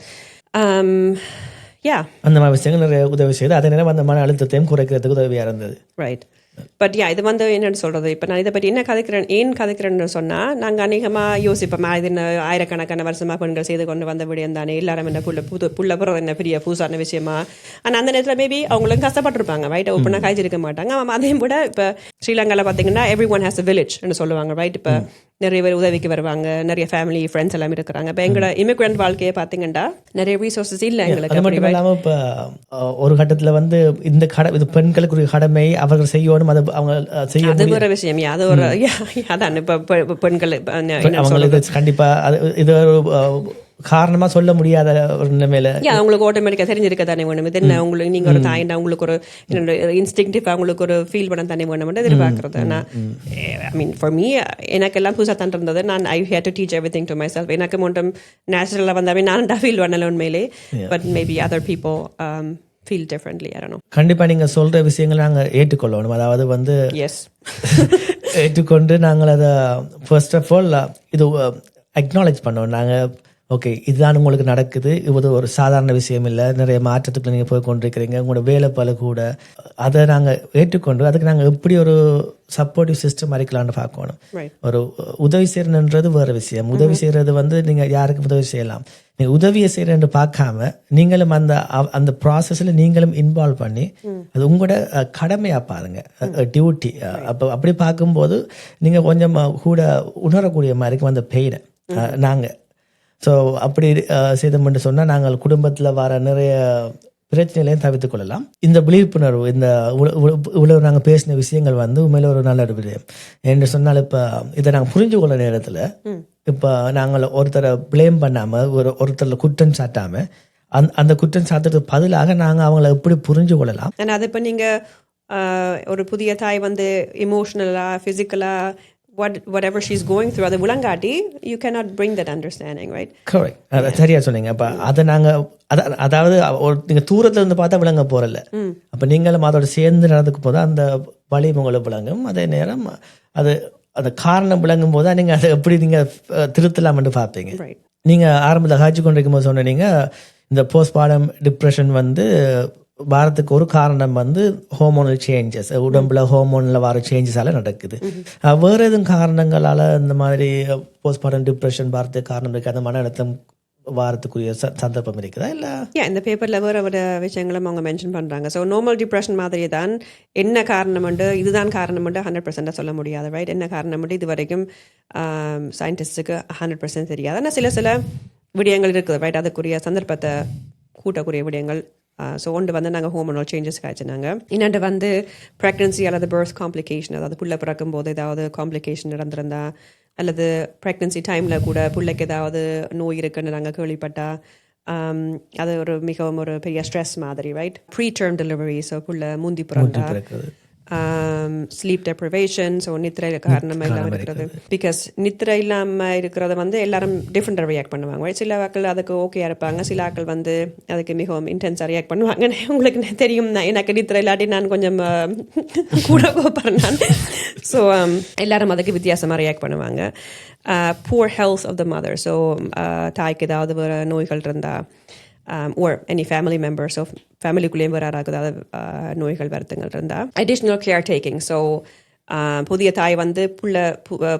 அந்த மாதிரி விஷயங்கள் நிறைய உதவி செய்யுது. அதே நேரம் அந்த மன அழுத்தத்தையும் குறைக்கிறதுக்கு உதவியாக இருந்தது, ரைட்? பட் யா இது வந்து என்னன்னு சொல்றது, இப்போ நான் இதை பற்றி என்ன கதைக்கிறேன்னு சொன்னால், நாங்கள் அநேகமாக யோசிப்போம், இது என்ன ஆயிரக்கணக்கான வருஷமாக பெண்கள் செய்து கொண்டு வந்த விடயம் தானே, எல்லாரும் என்ன புள்ள பிறகு என்ன பெரிய புதுசான விஷயமா. ஆனால் அந்த நேரத்தில் மேபி அவங்களும் கஷ்டப்பட்டிருப்பாங்க, ரைட், ஓப்பனாக காய்ச்சிருக்க மாட்டாங்க. அதையும் கூட இப்போ ஸ்ரீலங்காவில் பார்த்தீங்கன்னா எவ்ரி ஒன் ஹேஸ் அ வில்லேஜ்னு சொல்லுவாங்க, ரைட். இப்போ நிறைய பேர் உதவிக்கு வருவாங்க, நிறைய ஃபேமிலி ஃப்ரெண்ட்ஸ் எல்லாம் இருக்கிறாங்க. இப்போ எங்களோட இமிக்ரெண்ட் வாழ்க்கையை பார்த்தீங்கன்னா நிறைய ரிசோர்ஸஸ் இல்லை எங்களுக்கு. அது மட்டும் இல்லாமல் இப்போ ஒரு கட்டத்தில் வந்து இந்த இது பெண்களுக்கு கடமை அவர்கள் செய்யணும், அது அவங்க செய்ய அது ஒரு விஷயம். அது ஒரு அதான் இப்போ பெண்கள் அவங்களுக்கு கண்டிப்பாக இது ஒரு காரணமா சொல்ல முடியாத ஒரு நிலைமையில அவங்களுக்கு ஆட்டோமேட்டிக்கா தெரிஞ்சிருக்க தானே வேணும். இது என்ன உங்களுக்கு நீங்க ஒரு தாயிண்டா உங்களுக்கு ஒரு இன்ஸ்டிங்டிவா உங்களுக்கு ஒரு ஃபீல் பண்ண தானே வேணும் எதிர்பார்க்கறது. ஐ மீன் ஃபார் மீ எனக்கு எல்லாம் புதுசாக தான் இருந்தது. நான் I had to teach everything to myself. எனக்கு மட்டும் நேச்சுரலாக வந்தாவே நான் ஃபீல் பண்ணல உண்மையிலே. But maybe other people feel differently. I don't know. கண்டிப்பா நீங்க சொல்ற விஷயங்களை நாங்கள் ஏற்றுக்கொள்ளணும். அதாவது வந்து எஸ் ஏற்றுக்கொண்டு நாங்கள் அதை ஃபர்ஸ்ட் ஆஃப் ஆல் இது அக்னாலேஜ் பண்ணோம். நாங்கள் ஓகே இதுதான் உங்களுக்கு நடக்குது, இது ஒரு சாதாரண விஷயம் இல்லை, நிறைய மாற்றத்துக்குள்ள நீங்கள் போய் கொண்டிருக்கிறீங்க, உங்களோட வேலை பல கூட, அதை நாங்கள் ஏற்றுக்கொண்டு அதுக்கு நாங்கள் எப்படி ஒரு சப்போர்ட்டிவ் சிஸ்டம் அரைக்கலான்னு பார்க்கணும். ஒரு உதவி செய்யணுன்றது வேறு விஷயம். உதவி செய்கிறது வந்து நீங்கள் யாருக்கும் உதவி செய்யலாம். நீங்கள் உதவியை செய்கிறேன்னு பார்க்காம நீங்களும் அந்த ப்ராசஸில் நீங்களும் இன்வால்வ் பண்ணி அது உங்களோட கடமையாக பாருங்க, டியூட்டி. அப்படி பார்க்கும்போது நீங்கள் கொஞ்சம் கூட உணரக்கூடிய மாதிரி அந்த பெயினை நாங்கள் ஸோ அப்படி செய்தோம்னு சொன்னால் நாங்கள் குடும்பத்தில் வர நிறைய பிரச்சனைகளையும் தவிர்த்து கொள்ளலாம். இந்த விழிப்புணர்வு, இந்த இவ்வளவு நாங்கள் பேசின விஷயங்கள் வந்து உண்மையில ஒரு நல்ல ஒரு விடயம் என்று சொன்னால், இப்போ இதை நாங்கள் புரிஞ்சு கொள்ள நேரத்தில் இப்போ நாங்கள் ஒருத்தரை பிளேம் பண்ணாமல் ஒருத்தரில் குற்றம் சாட்டாமல் அந்த குற்றம் சாட்டுறதுக்கு பதிலாக நாங்கள் அவங்கள எப்படி புரிஞ்சு கொள்ளலாம். அது இப்போ நீங்கள் ஒரு புதிய தாய் வந்து இமோஷனலாக ஃபிசிக்கலாக whatever she's going through, அது விளங்காட்டி you cannot bring that understanding, right? Correct. சரியா சொன்னீங்க. அப்போ அதை நாங்கள் அதாவது நீங்கள் தூரத்தில் இருந்து பார்த்தா விளங்க போகிறல்ல, அப்போ நீங்களும் அதோட சேர்ந்து நடந்துக்கு போது அந்த வழி உங்களுக்கு விளங்கும். அதே நேரம் அது அந்த காரணம் விளங்கும் போது நீங்கள் அதை எப்படி நீங்கள் திருத்தலாம்னு பார்ப்பீங்க. நீங்கள் ஆரம்பத்தில் காய்ச்சி கொண்டிருக்கும் போது சொன்னீங்க இந்த போஸ்ட்மார்டம் டிப்ரெஷன் வந்து வாரத்துக்கு ஒரு காரணம் வந்து ஹோமோனல் சேஞ்சஸ், உடம்புல ஹோமோனில் வர சேஞ்சஸால நடக்குது. வேறு எதுவும் காரணங்களால் இந்த மாதிரி போஸ்ட்மார்டம் டிப்ரெஷன் வாரத்துக்கு காரணம் இருக்குது, அந்த மன அழுத்தம் வாரத்துக்குரிய சந்தர்ப்பம் இருக்குதா இல்லை? இந்த பேப்பரில் வேறு விஷயங்களும் அவங்க மென்ஷன் பண்ணுறாங்க. ஸோ நார்மல் டிப்ரெஷன் மாதிரி தான் என்ன காரணம் உண்டு, இதுதான் காரணம் உண்டு 100% சொல்ல முடியாது, ரைட்? என்ன காரணம் உண்டு இது வரைக்கும் சயின்டிஸ்டுக்கு 100% தெரியாது. ஆனால் சில விடயங்கள் இருக்குது, ரைட்? அதுக்குரிய சந்தர்ப்பத்தை கூட்டக்கூடிய விடயங்கள். ஸோ ஒன்று வந்து நாங்கள் ஹோமோனல் சேஞ்சஸ் காய்ச்சினாங்க. இன்னொன்று வந்து ப்ரெக்னன்சி அல்லது பர்த் காம்ப்ளிகேஷன், அதாவது புள்ள பிறக்கும் போது ஏதாவது காம்ப்ளிகேஷன் நடந்திருந்தா அல்லது ப்ரெக்னன்சி டைமில் கூட பிள்ளைக்கு ஏதாவது நோய் இருக்குன்னு நாங்கள் கேள்விப்பட்டா அது ஒரு மிகவும் ஒரு பெரிய ஸ்ட்ரெஸ் மாதிரி, right? Pre term delivery, so புள்ள முந்தி பிறந்தா, ஸ்லீப் டெப்ரிவேஷன், ஸோ நித்திரை காரணமாக இல்லாமல் இருக்கிறது. பிகாஸ் நித்திரை இல்லாமல் இருக்கிறத வந்து எல்லாரும் டிஃப்ரெண்டாக ரியாக்ட் பண்ணுவாங்க. சில ஆக்கள் அதுக்கு ஓகேயா இருப்பாங்க, சில ஆக்கள் வந்து அதுக்கு மிகவும் இன்டென்ஸாக ரியாக்ட் பண்ணுவாங்க. உங்களுக்கு தெரியும், எனக்கு நித்திரை இல்லாட்டி நான் கொஞ்சம் கூட கோப்பறேன் நான். ஸோ எல்லாரும் அதுக்கு வித்தியாசமாக ரியாக்ட் பண்ணுவாங்க. Poor health of the mother, so தாய்க்கு ஏதாவது வேறு நோய்கள் இருந்தால் or any family members of ஃபேமிலிக்குள்ளேயும் வேறு யாராவது நோய்கள் வருத்தங்கள் இருந்தால் அடிஷ்னல் கேர் டேக்கிங். ஸோ புதிய தாய் வந்து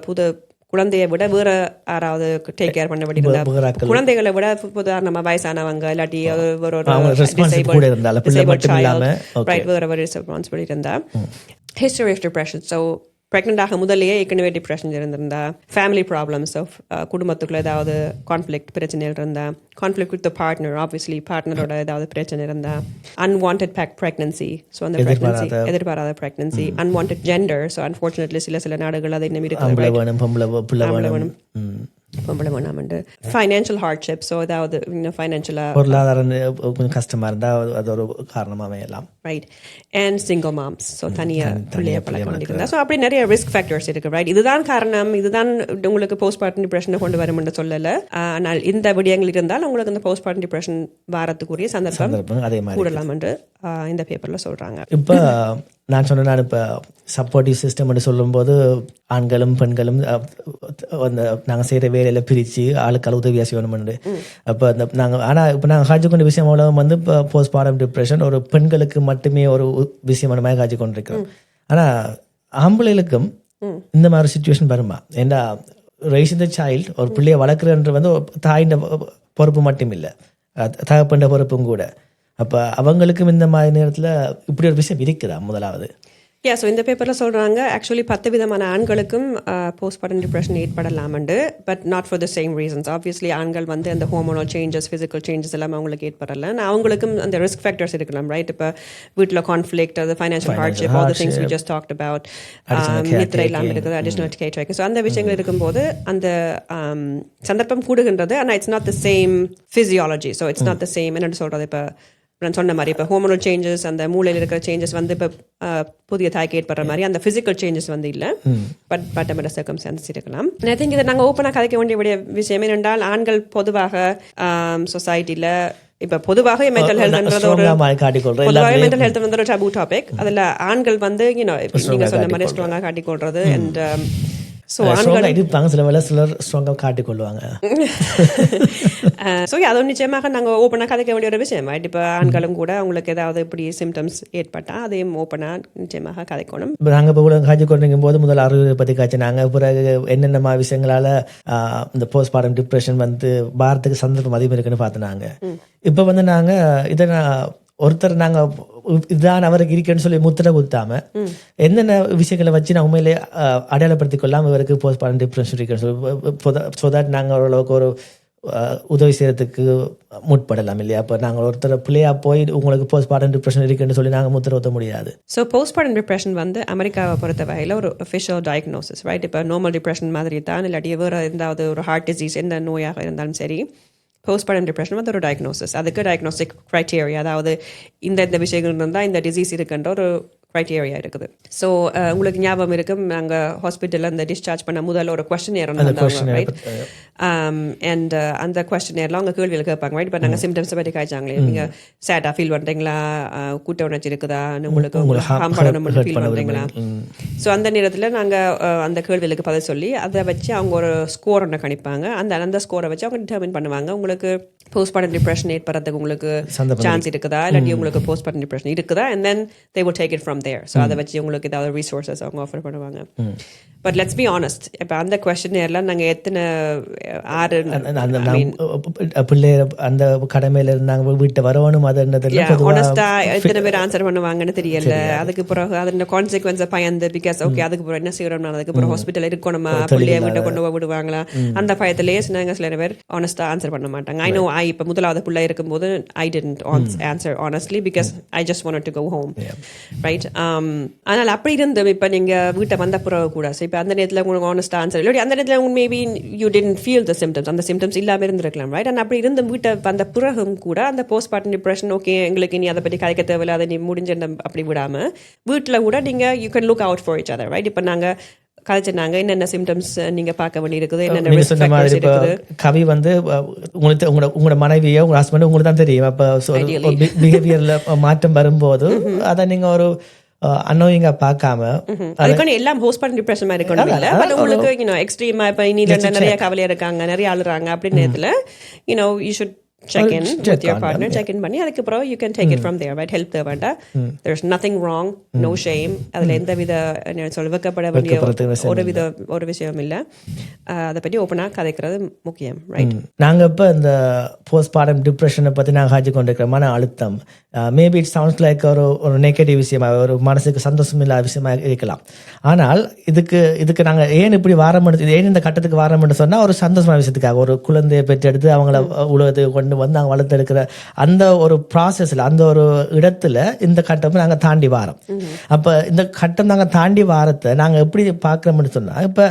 புது குழந்தையை விட வேறு யாராவது டேக் கேர் பண்ண வேண்டியிருந்தா, குழந்தைகளை விட உதாரணமாக வயசானவங்க இல்லாட்டி ஒரு வேறு ரெஸ்பான்சிபிலிட்டி இருந்தால், history of depression, so pregnant ஆக முதல்லையே ஏற்கனவே டிப்ரெஷன் இருந்திருந்தா, ஃபேமிலி ப்ராப்ளம்ஸ் ஆஃப் குடும்பத்துக்குள்ள ஏதாவது கான்ஃப்ளிக்ட் பிரச்சனைகள் இருந்தால், conflict with the partner, obviously பார்ட்னரோட ஏதாவது பிரச்சனை இருந்தால், அன்வான்ட் ப்ரெக்னன்சி, ஸோ அந்த ப்ரெக்னன்சி எதிர்பாராத pregnancy, unwanted gender, so unfortunately சில நாடுகள் அதை இன்னும் இருக்குது, பொம்பளை வேணாமண்டு, ஃபைனான்ஷியல் ஹார்ட்ஷிப், ஸோ ஏதாவது ஃபைனான்ஷியலாக பொருளாதாரம் கொஞ்சம் கஷ்டமாக இருந்தால் அது ஒரு காரணமாக அமையலாம், right? And single moms, so தனியாக பிள்ளைய பழக்க வேண்டியிருந்தா, ஸோ அப்படி நிறைய ரிஸ்க் ஃபேக்டர்ஸ் இருக்குது, ரைட்? இதுதான் காரணம், இதுதான் உங்களுக்கு போஸ்ட்மார்ட்டம் டிப்ரெஷனை கொண்டு வரும்னு சொல்லலை. ஆனால் இந்த விடயங்கள் இருந்தால் உங்களுக்கு இந்த போஸ்ட்மார்ட்டம் டிப்ரெஷன் வாரத்துக்குரிய சந்தர்ப்பம் அதே மாதிரி கூடலாம் என்று இந்த பேப்பரில் சொல்கிறாங்க. இப்போ நான் சொன்னேன், நான் இப்போ சப்போர்ட்டிவ் சிஸ்டம்னு சொல்லும்போது ஆண்களும் பெண்களும் நாங்கள் செய்கிற வேலையில் பிரித்து ஆளுக்கால் உதவியாக செய்யணும்னு. அப்போ அந்த இப்போ நாங்கள் காய்ச்சி கொண்ட விஷயம் வந்து இப்போ போஸ்ட்மார்ட்டம் டிப்ரெஷன் ஒரு பெண்களுக்கு மட்டுமே ஒரு விஷயமான மாதிரி காய்ச்சி கொண்டிருக்கிறோம். ஆனால் ஆம்பளைகளுக்கும் இந்த மாதிரி சுச்சுவேஷன் வருமா? ஏன்னா ரைசிங் த சைல்டு, ஒரு பிள்ளையை வளர்க்குறன்ற வந்து தாயின் பொறுப்பு மட்டும் இல்லை, தகப்பன்ற பொறுப்பும் கூட. அப்போ அவங்களுக்கும் இந்த மாதிரி நேரத்தில் இப்படி ஒரு விஷயம் இருக்குதா? முதலாவது ஸோ இந்த பேப்பரில் சொல்கிறாங்க ஆக்சுவலி 10 விதமான ஆண்களுக்கும் போஸ்ட்மார்ட்டம் டிப்ரெஷன் ஏற்படலாமண்டு, but not for the same reasons. Obviously ஆண்கள் வந்து அந்த ஹோமோனல் சேஞ்சஸ், ஃபிசிக்கல் சேஞ்சஸ் எல்லாம் அவங்களுக்கு ஏற்படல. அவங்களுக்கும் அந்த ரிஸ்க் ஃபேக்டர்ஸ் இருக்கலாம், ரைட்? இப்போ வீட்டில் கான்ஃப்ளிக்ட், அது financial hardship, all the things we just talked about, நித்திரை இல்லாமல் இருக்குது, அடிஷ்னல் கேர் டேக்கர். ஸோ அந்த விஷயங்கள் இருக்கும்போது அந்த சந்தர்ப்பம் கூடுகின்றது. ஆனால் it's not the same physiology. So it's not the same. என்னென்னு சொல்கிறது, இப்போ நான் சொன்ன மாதிரி இப்போ ஹோமோனல் சேஞ்சஸ், அந்த மூளையில் இருக்கிற சேஞ்சஸ் வந்து இப்போ புதிய தாய்க்கு ஏற்படுற மாதிரி அந்த ஃபிசிக்கல் சேஞ்சஸ் வந்து இல்லை, பட் பட்டமட சர்க்கம்ஸ்டான்சஸ் இருக்கலாம். ஐ திங்க் இதை நாங்கள் ஓப்பனாக கதைக்க வேண்டிய விஷயம் என்னென்றால், ஆண்கள் பொதுவாக சொசைட்டியில் இப்போ பொதுவாக மென்டல் ஹெல்த்ன்றது ஒரு பொதுவாக மென்டல் ஹெல்த் வந்து ஒரு டபு டாபிக். அதில் ஆண்கள் வந்து நீங்கள் சொன்ன மாதிரி ஸ்ட்ராங்காக காட்டிக்கொள்றது. அண்ட் ஸோ இருப்பாங்க சில வேலை, சிலர் ஸ்ட்ராங்காக காட்டிக்கொள்வாங்க. ஸோ அது நிச்சயமாக நாங்கள் ஓப்பனாக கதைக்க வேண்டிய ஒரு விஷயம். இப்போ ஆண்களும் கூட அவங்களுக்கு ஏதாவது இப்படி சிம்டம்ஸ் ஏற்பட்டால் அதையும் ஓப்பனாக நிச்சயமாக கதைக்கணும். நாங்கள் இப்போ காய்ச்சி கொண்டிருக்கும் போது முதல் அறிவு பற்றி காய்ச்சினாங்க. பிறகு என்னென்ன விஷயங்களால் இந்த போஸ்ட்மார்ட்டம் டிப்ரெஷன் வந்து பாரத்துக்கு சந்தர்ப்பம் அதிகம் இருக்குன்னு பார்த்துனாங்க. இப்போ வந்து நாங்கள் இதை ஒருத்தர் நாங்கள் இதுதான் அவருக்கு இருக்குன்னு சொல்லி முத்திரை குத்தாம என்னென்ன விஷயங்களை வச்சு நான் உண்மையிலே அடையாளப்படுத்திக் கொள்ளாமல் இவருக்கு போஸ்ட்மார்ட்டம் டிப்ரெஷன் இருக்குன்னு சொல்லி, ஸோ தட் நாங்கள் ஓரளவுக்கு ஒரு உதவி செய்யறதுக்கு முற்படலாம் இல்லையா? அப்போ நாங்கள் ஒருத்தர் பிள்ளையா போய் உங்களுக்கு போஸ்ட்மார்ட்டம் டிப்ரெஷன் இருக்குன்னு சொல்லி நாங்கள் முத்திரை ஊற்ற முடியாது. ஸோ போஸ்ட்மார்ட்டம் டிப்ரெஷன் வந்து அமெரிக்காவை பொறுத்த வகையில் ஒரு அஃபிஷியல் டயக்னோசிஸ், ரைட்? இப்போ நார்மல் டிப்ரெஷன் மாதிரி தான், இல்லாட்டி வேறு எந்தாவது ஒரு ஹார்ட் டிசீஸ் எந்த நோயாக இருந்தாலும் சரி, போஸ்ட்மார்ட்டம் டிப்ரெஷன் வந்து ஒரு டயக்னோசிஸ். அதுக்கு டயக்னோஸ்டிக் க்ரைட்டீரியா, அதாவது இந்த விஷயங்கள் இருந்தால் இந்த டிசீஸ் இருக்குன்ற ஒரு க்ரைட்டீரியா இருக்குது. ஸோ உங்களுக்கு ஞாபகம் இருக்கும், நாங்கள் ஹாஸ்பிட்டலில் அந்த டிஸ்சார்ஜ் பண்ண முதல்ல ஒரு கொஸ்டினேர் வந்தாங்க, ரைட்? அண்ட் அந்த கொஸ்டினேரில் அவங்க கேள்விகள் கேட்பாங்க, ரைட்? இப்போ நாங்கள் சிம்டம்ஸை பற்றி காய்ச்சாங்களே, நீங்கள் சேடாக ஃபீல் பண்ணுறீங்களா, கூட்ட உணர்ச்சி இருக்குதா, உங்களுக்கு ஹார்ம் பண்ணணும்னு ஃபீல் பண்ணுறீங்களா? ஸோ அந்த நேரத்தில் நாங்கள் அந்த கேள்விகளுக்கு பதில் சொல்லி அதை வச்சு அவங்க ஒரு ஸ்கோர் ஒன்று கணிப்பாங்க. அந்த ஸ்கோரை வச்சு அவங்க டிட்டர்மின் பண்ணுவாங்க உங்களுக்கு போஸ்ட்மார்ட்டம் டிப்ரெஷன் ஏற்படுறதுக்கு உங்களுக்கு சான்ஸ் இருக்குதா, இல்லாட்டி உங்களுக்கு போஸ்ட்மார்ட்டம் டிப்ரெஷன் இருக்குதா, and then they will take it from there. So அதை வச்சு உங்களுக்கு ஏதாவது ரிசோர்ஸஸ் அவங்க ஆஃபர் பண்ணுவாங்க. பட் லெட்ஸ் பி ஆனஸ்ட், இப்போ அந்த கொஸ்டினேர்ல நாங்கள் எத்தனை பிள்ளை அந்த கடமையில இருந்தாங்க வீட்டை வரணும், அது ஆனஸ்டா எத்தனை பேர் ஆன்சர் பண்ணுவாங்கன்னு தெரியல. அதுக்கு பிறகு அதோட கான்சிக்வன்ஸை பயந்து, பிகாஸ் ஓகே அதுக்கு பிறகு என்ன செய்யறோம், அதுக்கு பிறகு ஹாஸ்பிட்டல் இருக்கணுமா, பிள்ளைய வீட்டை கொண்டு போய் விடுவாங்களா, அந்த பயத்திலேயே நாங்கள் சில பேர் ஆனஸ்டா ஆன்சர் பண்ண மாட்டாங்க. ஐ நோ இப்போ முதலாவது பிள்ளை இருக்கும்போது I didn't answer honestly because I just wanted to go home, right? ஆனால் அப்படி இருந்தும் இப்போ நீங்கள் வீட்டை வந்த பிறகு கூட இப்போ அந்த நேரத்தில் உங்களுக்கு ஆனஸ்ட் ஆன்சர் இல்லை, அந்த நேரத்தில் உங்களுக்கு maybe you didn't feel the symptoms, அந்த சிம்டம்ஸ் இல்லாமல் இருந்திருக்கலாம், ரைட்? ஆனால் அப்படி இருந்து வீட்டை வந்த பிறகும் கூட அந்த போஸ்ட்மார்ட்டம் டிப்ரெஷன் ஓகே எங்களுக்கு நீ அதை பற்றி கதைக்க தேவையில்லை, அதை நீ முடிஞ்ச அப்படி விடாமல் வீட்டில் கூட நீங்கள் you can look out for each other, right? இப்போ நாங்கள் கதைச்சினாங்க என்னென்ன சிம்டம்ஸ் நீங்க பார்க்க வேண்டி இருக்குது, என்னென்ன ரிஸ்க் ஃபேக்டர்ஸ் இருக்குது. கவி வந்து உங்களுக்கு உங்களோட மனைவியோ உங்க ஹஸ்பண்ட் உங்களுக்கு தான் தெரியும். அப்போ பிஹேவியர்ல மாற்றம் வரும்போது அதை நீங்க ஒரு அன்னோயிங்கா பார்க்காம அதுக்கான எல்லாம் போஸ்ட்மார்ட்டம் டிப்ரெஷன் மாதிரி இருக்கணும் இல்லை, பட் உங்களுக்கு எக்ஸ்ட்ரீமா இப்போ நீ நிறைய கவலையா இருக்காங்க, நிறைய அழுறாங்க அப்படின்னு நேரத்தில் you should check in with your partner, check in பண்ணி அதுக்கப்புறம் you can take it from there, right? help தேவைண்டா, there's nothing wrong, no shame. அதில் எந்த வித வெக்கப்பட வேண்டிய ஒரு விஷயம் இல்லை. அதை பற்றி ஓப்பனாக கதைக்கிறது முக்கியம், ரைட்? நாங்கள் இப்போ இந்த போஸ்ட்மார்ட்டம் டிப்ரெஷனை பற்றி நாங்கள் காய்ச்சி கொண்டிருக்கிற மன அழுத்தம், மேபி இட் சவுண்ட்ஸ் லைக் ஒரு நெகட்டிவ் விஷயமாக, ஒரு மனசுக்கு சந்தோஷம் இல்லாத விஷயமாக இருக்கலாம். ஆனால் இதுக்கு நாங்கள் ஏன் இப்படி ஏன் இந்த கட்டத்துக்கு வாரம்னு சொன்னால் ஒரு சந்தோஷமான விஷயத்துக்காக, ஒரு குழந்தையை பெற்றெடுத்து அவங்கள உலகத்துக்கு கொண்டு வந்து அவங்க வளர்த்தெடுக்கிற அந்த ஒரு ப்ராசஸ்ல, அந்த ஒரு இடத்துல இந்த கட்டம் நாங்கள் தாண்டி வாரோம். அப்போ இந்த கட்டம் நாங்கள் தாண்டி வாரத்தை நாங்கள் எப்படி பார்க்குறோம்னு சொன்னால், இப்போ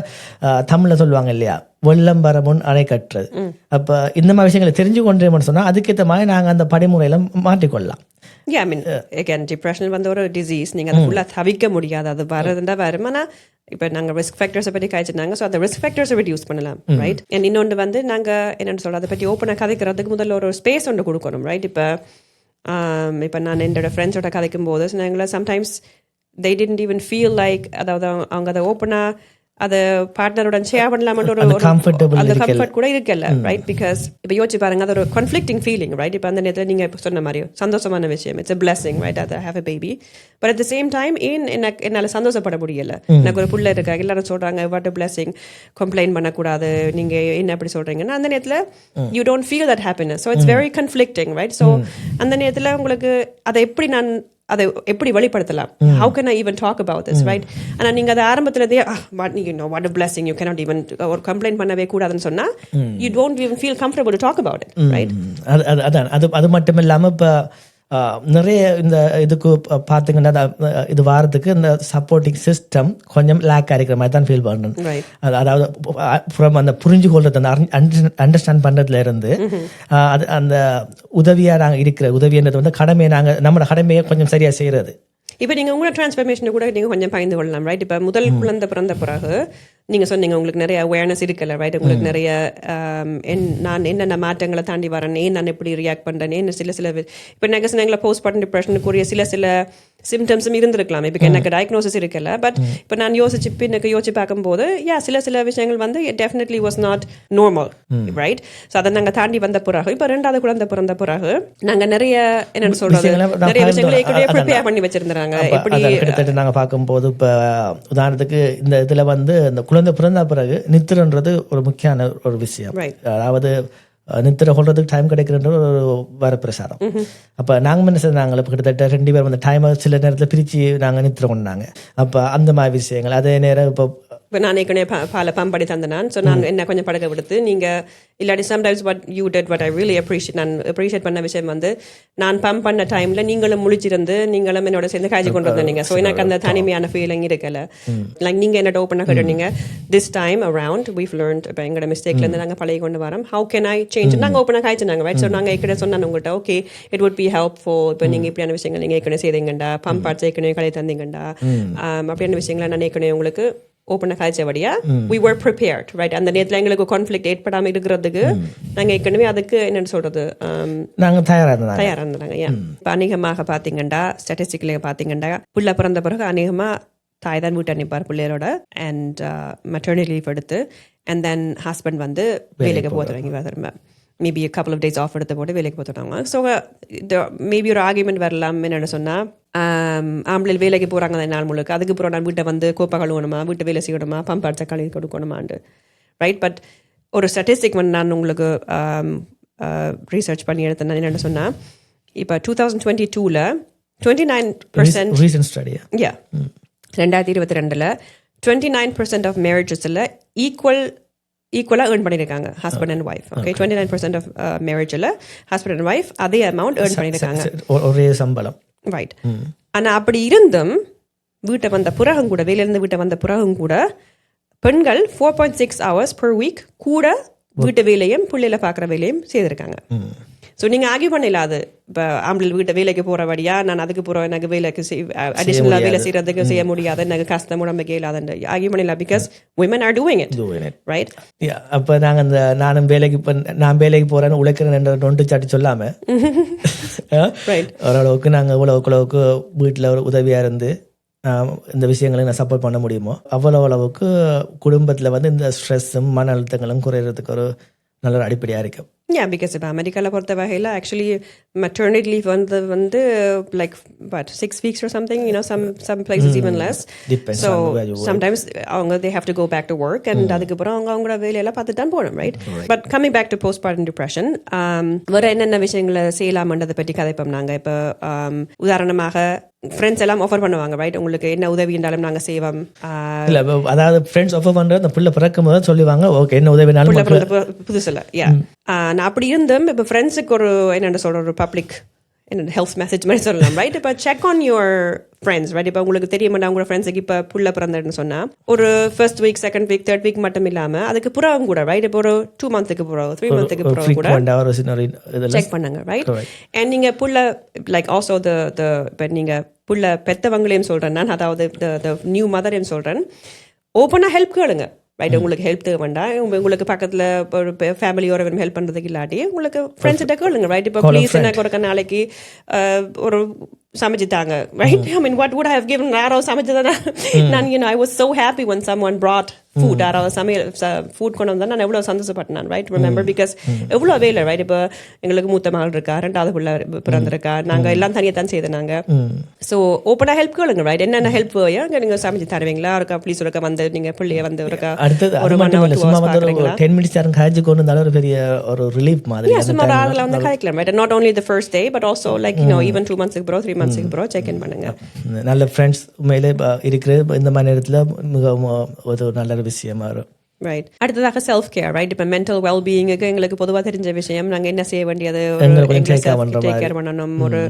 தமிழில் சொல்லுவாங்க இல்லையா, வெள்ளம் வர முன் அணை கட்டுறது. அப்போ இந்த மாதிரி விஷயங்களை தெரிஞ்சு கொண்டேன்னு சொன்னால் அதுக்கேற்ற மாதிரி நாங்கள் அந்த படிமுறையில மாற்றிக்கொள்ளலாம். ஐ மீன் again டிப்ரெஷன் வந்து ஒரு டிசீஸ், நீங்கள் அதை ஃபுல்லாக தவிக்க முடியாது, அது வரதுண்டா வரும். ஆனால் இப்போ நாங்கள் ரிஸ்க் ஃபேக்டர்ஸை பற்றி காய்ச்சிருந்தாங்க, ஸோ அந்த ரிஸ்க் ஃபேக்டர்ஸை ரெடியூஸ் பண்ணலாம், ரைட்? அண்ட் இன்னொன்று வந்து நாங்கள் என்னென்னு சொல்கிறோம், அதை பற்றி ஓப்பனாக கதைக்கிறதுக்கு முதல்ல ஒரு ஸ்பேஸ் ஒன்று கொடுக்கணும், ரைட்? இப்போ நான் என்னோட ஃப்ரெண்ட்ஸோட கதைக்கும் போது நாங்கள் sometimes they didn't even feel like, அதாவது அவங்க அதை ஓப்பனாக அதை பார்ட்னருடன் ஷேர் பண்ணலாம்ன்ற அந்த comfortable அந்த இருக்கல. கம்ஃபர்ட் கூட இருக்கல, ரைட்? பிகாஸ் இப்போ யோசிச்சு பாருங்க, அது ஒரு கான்ஃப்ளிக்டிங் ஃபீலிங், ரைட்? இப்போ அந்த நேரத்தில் நீங்க சொன்ன மாதிரி சந்தோஷமான விஷயம், இட்ஸ் a blessing, right? அதை have a baby, but at the same time என்னால சந்தோஷப்பட முடியல. எனக்கு ஒரு புள்ள இருக்கா, எல்லாரும் சொல்றாங்க what a blessing, கம்ப்ளைண்ட் பண்ணக்கூடாது, நீங்க என்ன அப்படி சொல்றீங்கன்னா அந்த நேரத்தில் you don't feel that happiness, so it's very conflicting, right? So அந்த நேரத்தில் உங்களுக்கு அதை எப்படி வெளிப்படுத்தலாம்? How can I even talk about this, right? ஆனா நீங்க அதை ஆரம்பத்திலேயே what a blessing, you cannot even ஒரு கம்ப்ளைண்ட் பண்ணவே கூடாதுன்னு சொன்னா you don't even feel comfortable to talk about it, right? அது மட்டும் இல்லாமல் இப்போ நிறைய இந்த இதுக்கு பார்த்தீங்கன்னா இது வாரத்துக்கு இந்த சப்போர்ட்டிங் சிஸ்டம் கொஞ்சம் லேக் ஆகிக்கிற மாதிரி தான் ஃபீல் பண்ணணும். அதாவது அந்த புரிஞ்சு கொள்றது, அந்த அண்டர்ஸ்டாண்ட் பண்ணுறதுல இருந்து அது அந்த உதவியாக நாங்கள் இருக்கிற உதவின்றது வந்து கடமையை நம்மளோட கடமையை கொஞ்சம் சரியாக செய்கிறது. இப்போ நீங்கள் உங்களோட டிரான்ஸ்ஃபர்மேஷனை கூட நீங்கள் கொஞ்சம் பகிர்ந்து கொள்ளலாம், ரைட்? இப்போ முதல் குழந்தை பிறந்த பிறகு நீங்கள் சொன்னீங்க உங்களுக்கு நிறைய அவேர்னஸ் இருக்குல்ல, ரைட்? உங்களுக்கு நிறைய நான் என்னென்ன மாற்றங்களை தாண்டி வரேன், நான் எப்படி ரியாக்ட் பண்ணுறேன், சில இப்போ எனக்கு சொன்னீங்களா போஸ்ட்மார்ட்டம் டிப்ரெஷனுக்குரிய சில சிம்டம்ஸும் இருந்திருக்கலாம். இப்போ எனக்கு டயக்னோசிஸ் இருக்குல்ல, பட் இப்போ நான் யோசிச்சு பார்க்கும்போது சில விஷயங்கள் வந்து definitely was not normal, right? So அதை நாங்கள் தாண்டி வந்த பிறகு இப்போ 2வது குழந்தை பிறந்த பிறகு நாங்கள் நிறைய என்னென்னு சொல்கிறது, நிறைய விஷயங்களை ப்ரிப்பேர் பண்ணி வச்சிருந்தாங்க. கிட்டத்தட்ட நாங்கள் பார்க்கும்போது இப்போ உதாரணத்துக்கு இந்த இதில் வந்து இந்த குழந்தை பிறந்த பிறகு நித்திரன்றது ஒரு முக்கியமான ஒரு விஷயம். அதாவது நித்திரை கொள்றதுக்கு டைம் கிடைக்கிற ஒரு வரப்பிரசாதம். அப்போ நாங்கள் என்ன செய்தாங்க, கிட்டத்தட்ட 2 பேர் வந்து டைமை சில நேரத்தில் பிரித்து நாங்கள் நித்திரை கொண்டாங்க. அப்போ அந்த மாதிரி விஷயங்கள். அதே நேரம் இப்போ நான் ஏற்கனவே பாலை பம்படி தந்தேன். ஸோ நான் என்ன கொஞ்சம் பழக விடுத்து நீங்கள் இல்லாட்டி sometimes what I really appreciate பண்ண விஷயம் வந்து நான் பம்ப் பண்ண டைமில் நீங்களும் முழிச்சிருந்து நீங்களும் என்னோட சேர்ந்து காய்ச்சி கொண்டு வந்தீங்க. ஸோ எனக்கு அந்த தனிமையான ஃபீலிங் இருக்கல. லைக் நீங்கள் என்னோட ஓப்பனாக கேட்டீங்க, this time around we've learned, இப்போ எங்களோட மிஸ்டேக்லேருந்து நாங்கள் பழகி கொண்டு வரோம், how can I change? நாங்கள் ஓப்பனாக காய்ச்சினாங்க, ரைட்? ஸோ நாங்கள் ஏற்கனவே சொன்னாங்க உங்கள்கிட்ட, okay it would be helpful, இப்போ நீங்கள் இப்படியான விஷயங்கள் நீங்கள் ஏற்கனவே செய்தீங்கண்டா, பம்ப் பார்ட்ஸ் ஏற்கனவே கலை தந்தீங்கண்டா, அப்படியான விஷயங்களை நான் ஏற்கனவே உங்களுக்கு ஓப்பனாக காய்ச்சபடியா we were prepared, right? அந்த நேரத்தில் எங்களுக்கு கான்ஃப்ளிக்ட் ஏற்படாமல் இருக்கிறதுக்கு நாங்கள் ஏற்கனவே அதுக்கு என்னென்னு சொல்கிறது நாங்கள் தயாராக இருந்தாங்க. இப்போ அநேகமாக பார்த்தீங்கன்னா ஸ்டாட்டிஸ்டிக்கில் பார்த்தீங்கன்னா புள்ள பிறந்த பிறகு அநேகமாக தாய் தான் வீட்டை அனுப்பார் பிள்ளையரோட, அண்ட் மெட்டர்னிட்டி லீவ் எடுத்து அண்ட் தென் ஹஸ்பண்ட் வந்து வேலைக்கு போத்துறாங்க, திரும்ப maybe a couple of days off எடுத்து போட்டு வேலைக்கு போத்துட்டாங்க. ஸோ மேபி ஒரு ஆர்குமெண்ட் வரலாம், என்னென்னு சொன்னால் ஆம்பளை வேலைக்கு போகிறாங்க அந்த நாள் முழுக்க, அதுக்கப்புறம் நான் வீட்டை வந்து கோப்பை கழுவணுமா, வீட்டை வேலை செய்யணுமா, பம்ப் அடிச்சா கழுவி கொடுக்கணுமாண்டு, ரைட்? பட் ஒரு ஸ்டாட்டிஸ்டிக் வந்து நான் உங்களுக்கு ரீசர்ச் பண்ணி எடுத்தேன். என்னென்னு சொன்னால் இப்போ 2022 29% 2022 29% ஆஃப் மேரேஜஸில் ஈக்குவலாக ஏர்ன் பண்ணியிருக்காங்க husband and wife. Okay, 29% of மேரேஜில் ஹஸ்பண்ட் அண்ட் ஒய்ஃப் அதே அமௌண்ட் ஏர்ன் பண்ணியிருக்காங்க, ஒரே சம்பளம், ரைட்? ஆனால் அப்படி இருந்தும் வீட்டை வந்த பிறகும் கூட, வேலையிலேருந்து வீட்டை வந்த பிறகும் கூட பெண்கள் 4.6 hours per week கூட வீட்டு வேலையும் பிள்ளையில பார்க்குற வேலையும் செய்திருக்காங்க. ஸோ நீங்கள் ஆர்கியூ பண்ணலாது, இப்போ ஆம்பளை வீட்டை வேலைக்கு போகிறபடியா நான் அதுக்கு போகிறோம், எனக்கு வேலைக்கு அடிஷ்னலாக வேலை செய்கிறதுக்கு செய்ய முடியாது, எனக்கு கஷ்டம் உடம்புக்கு இல்லாதுன்னு ஆர்கியூ பண்ணலாம், because women are doing it, right? அப்போ நாங்கள் நானும் நான் வேலைக்கு போகிறேன்னு உழைக்கிறேன் நொண்டு சாட்டி சொல்லாமல் ஓரளவுக்கு நாங்கள் இவ்வளவுக்கு வீட்டில் ஒரு உதவியாக இருந்து இந்த விஷயங்களை நான் சப்போர்ட் பண்ண முடியுமோ அளவுக்கு குடும்பத்தில் வந்து இந்த ஸ்ட்ரெஸ்ஸும் மன அழுத்தங்களும் குறையிறதுக்கு ஒரு நல்ல ஒரு அடிப்படையாக இருக்கும். பிகாஸ் இப்போ அமெரிக்காவில் பொறுத்த வகையில் ஆக்சுவலி மெட்டர்னிட்டி லீவ் வந்து like 6 weeks or something, some places even less. So sometimes அவங்க they have to go back to work, and அதுக்கப்புறம் அவங்களோட வேலையெல்லாம் பார்த்துட்டு தான் போகணும், right? But coming back to postpartum depression, வேறு என்னென்ன விஷயங்களை செய்யலாமன்றதை பற்றி கதைப்போம் நாங்கள். இப்போ உதாரணமாக ஃப்ரெண்ட்ஸ் எல்லாம் ஆஃபர் பண்ணுவாங்க, ரைட்? உங்களுக்கு என்ன உதவி இருந்தாலும் நாங்கள் செய்வோம். இல்லை, அதாவது ஃப்ரெண்ட்ஸ் ஆஃபர் பண்ணுறது அந்த பிள்ளை பிறக்கும் போது சொல்லுவாங்க, ஓகே என்ன உதவினாலும் புதுசில். நான் அப்படி இருந்தும் இப்போ ஃப்ரெண்ட்ஸுக்கு ஒரு என்னென்ன சொல்கிற ஒரு பப்ளிக் ஹெல்த் மெசேஜ் மாதிரி சொல்லலாம், ரைட்? இப்போ check on your friends, right? இப்போ உங்களுக்கு தெரியுமாட்டா உங்களோட ஃப்ரெண்ட்ஸுக்கு இப்போ புள்ள பிறந்தன்னு சொன்னால் ஒரு first week, second week, third week மட்டும் இல்லாமல் அதுக்கு புறம் கூட, ரைட்? இப்போ ஒரு 2 months 3 months கூட செக் பண்ணுங்க, ரைட்? அண்ட் நீங்கள் புள்ள லைக் ஆல்சோ இப்போ நீங்கள் புள்ள பெத்தவங்களையும் சொல்கிறேன் நான், அதாவது நியூ மதரையும் சொல்கிறேன், ஓப்பனாக ஹெல்ப் கேளுங்க, ரைட்? உங்களுக்கு ஹெல்ப் தேவை வேண்டாம், உங்களுக்கு பக்கத்தில் ஒரு ஃபேமிலியோட ஹெல்ப் பண்ணுறதுக்கு இல்லாட்டி உங்களுக்கு ஃப்ரெண்ட்ஸ்கிட்ட கேளுங்க, ரைட்? இப்போ ப்ளீஸ் எனக்கு ஒரு நாளைக்கு ஒரு சமைச்சுட்டாங்க, right? I mean what would I have given யாரோ சமைச்சதானா நான் I was so happy when someone brought food யாராவது சமையல் ஃபுட் கொண்டு வந்தால் நான் எவ்வளோ சந்தோஷப்பட்டேன் ரைட் ரிமெம்பர் பிகாஸ் எவ்வளோ வேலை ரைட் இப்போ எங்களுக்கு மூத்த மகள் இருக்கா 2வது பிள்ளை பிறந்திருக்கா நாங்கள் எல்லாம் தனியாக தான் செய்து நாங்கள் ஸோ ஓப்பனாக ஹெல்ப் கேளுங்க ரைட் என்னென்ன ஹெல்ப் நீங்கள் சமைச்சு தருவீங்களா இருக்கா ப்ளீஸ் இருக்கா வந்து நீங்கள் பிள்ளைய வந்து இருக்கா அடுத்தது ஒரு அது மட்டும் இல்லை, சும்மா வந்து ஒரு பார்க்குறீங்களா 10 மினிட்ஸ் யாரும் காய்ச்சி கொண்டு வந்தாலும் ஒரு பெரிய ஒரு ரிலீஃப் மாதிரி. சும்மா ஆளுல வந்து கதைக்கலாம் right not only the first day but also like even 2 months அப்புறம் 3 months அப்புறம் செக் இன் பண்ணுங்க. நல்ல ஃப்ரெண்ட்ஸ் மேலே இருக்கிற இந்த மாதிரி நேரத்தில் மிகவும் ஒரு நல்ல ஒரு விஷயமா இருக்கும். ரைட் அடுத்ததாக செல்ஃப் கேர் ரைட் இப்போ மென்டல் வெல்பீயிங்க்கு எங்களுக்கு பொதுவாக தெரிஞ்ச விஷயம் நாங்கள் என்ன செய்ய வேண்டியது டேக் கேர் பண்ணணும் ஒரு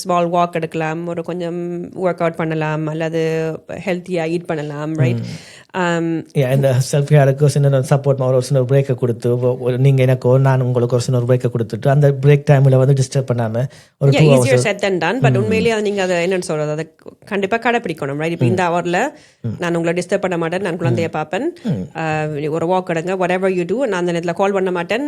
ஸ்மால் வாக் எடுக்கலாம் ஒரு கொஞ்சம் ஒர்க் அவுட் பண்ணலாம் அல்லது ஹெல்த்தியாக ஈட் பண்ணலாம் ரைட் இந்த செல்ஃப் கேருக்கு சின்ன சப்போர்ட் ஒரு சின்ன பிரேக்கை கொடுத்து நீங்கள் எனக்கோ நான் உங்களுக்கு ஒரு சின்ன பிரேக்கை கொடுத்துட்டு அந்த பிரேக் டைமில் வந்து டிஸ்டர்ப் பண்ணாமல் ஒரு 2 easier set and done but உண்மையிலேயே அது நீங்கள் அதை என்னன்னு சொல்கிறது அதை கண்டிப்பாக கடைப்பிடிக்கணும் ரைட் இப்போ இந்த ஹவரில் நான் உங்களை டிஸ்டர்ப் பண்ண மாட்டேன் நான் குழந்தைய பார்ப்பேன் ஒரு வாக் எடுங்க whatever you do நான் அந்த நேரத்தில் கால் பண்ண மாட்டேன்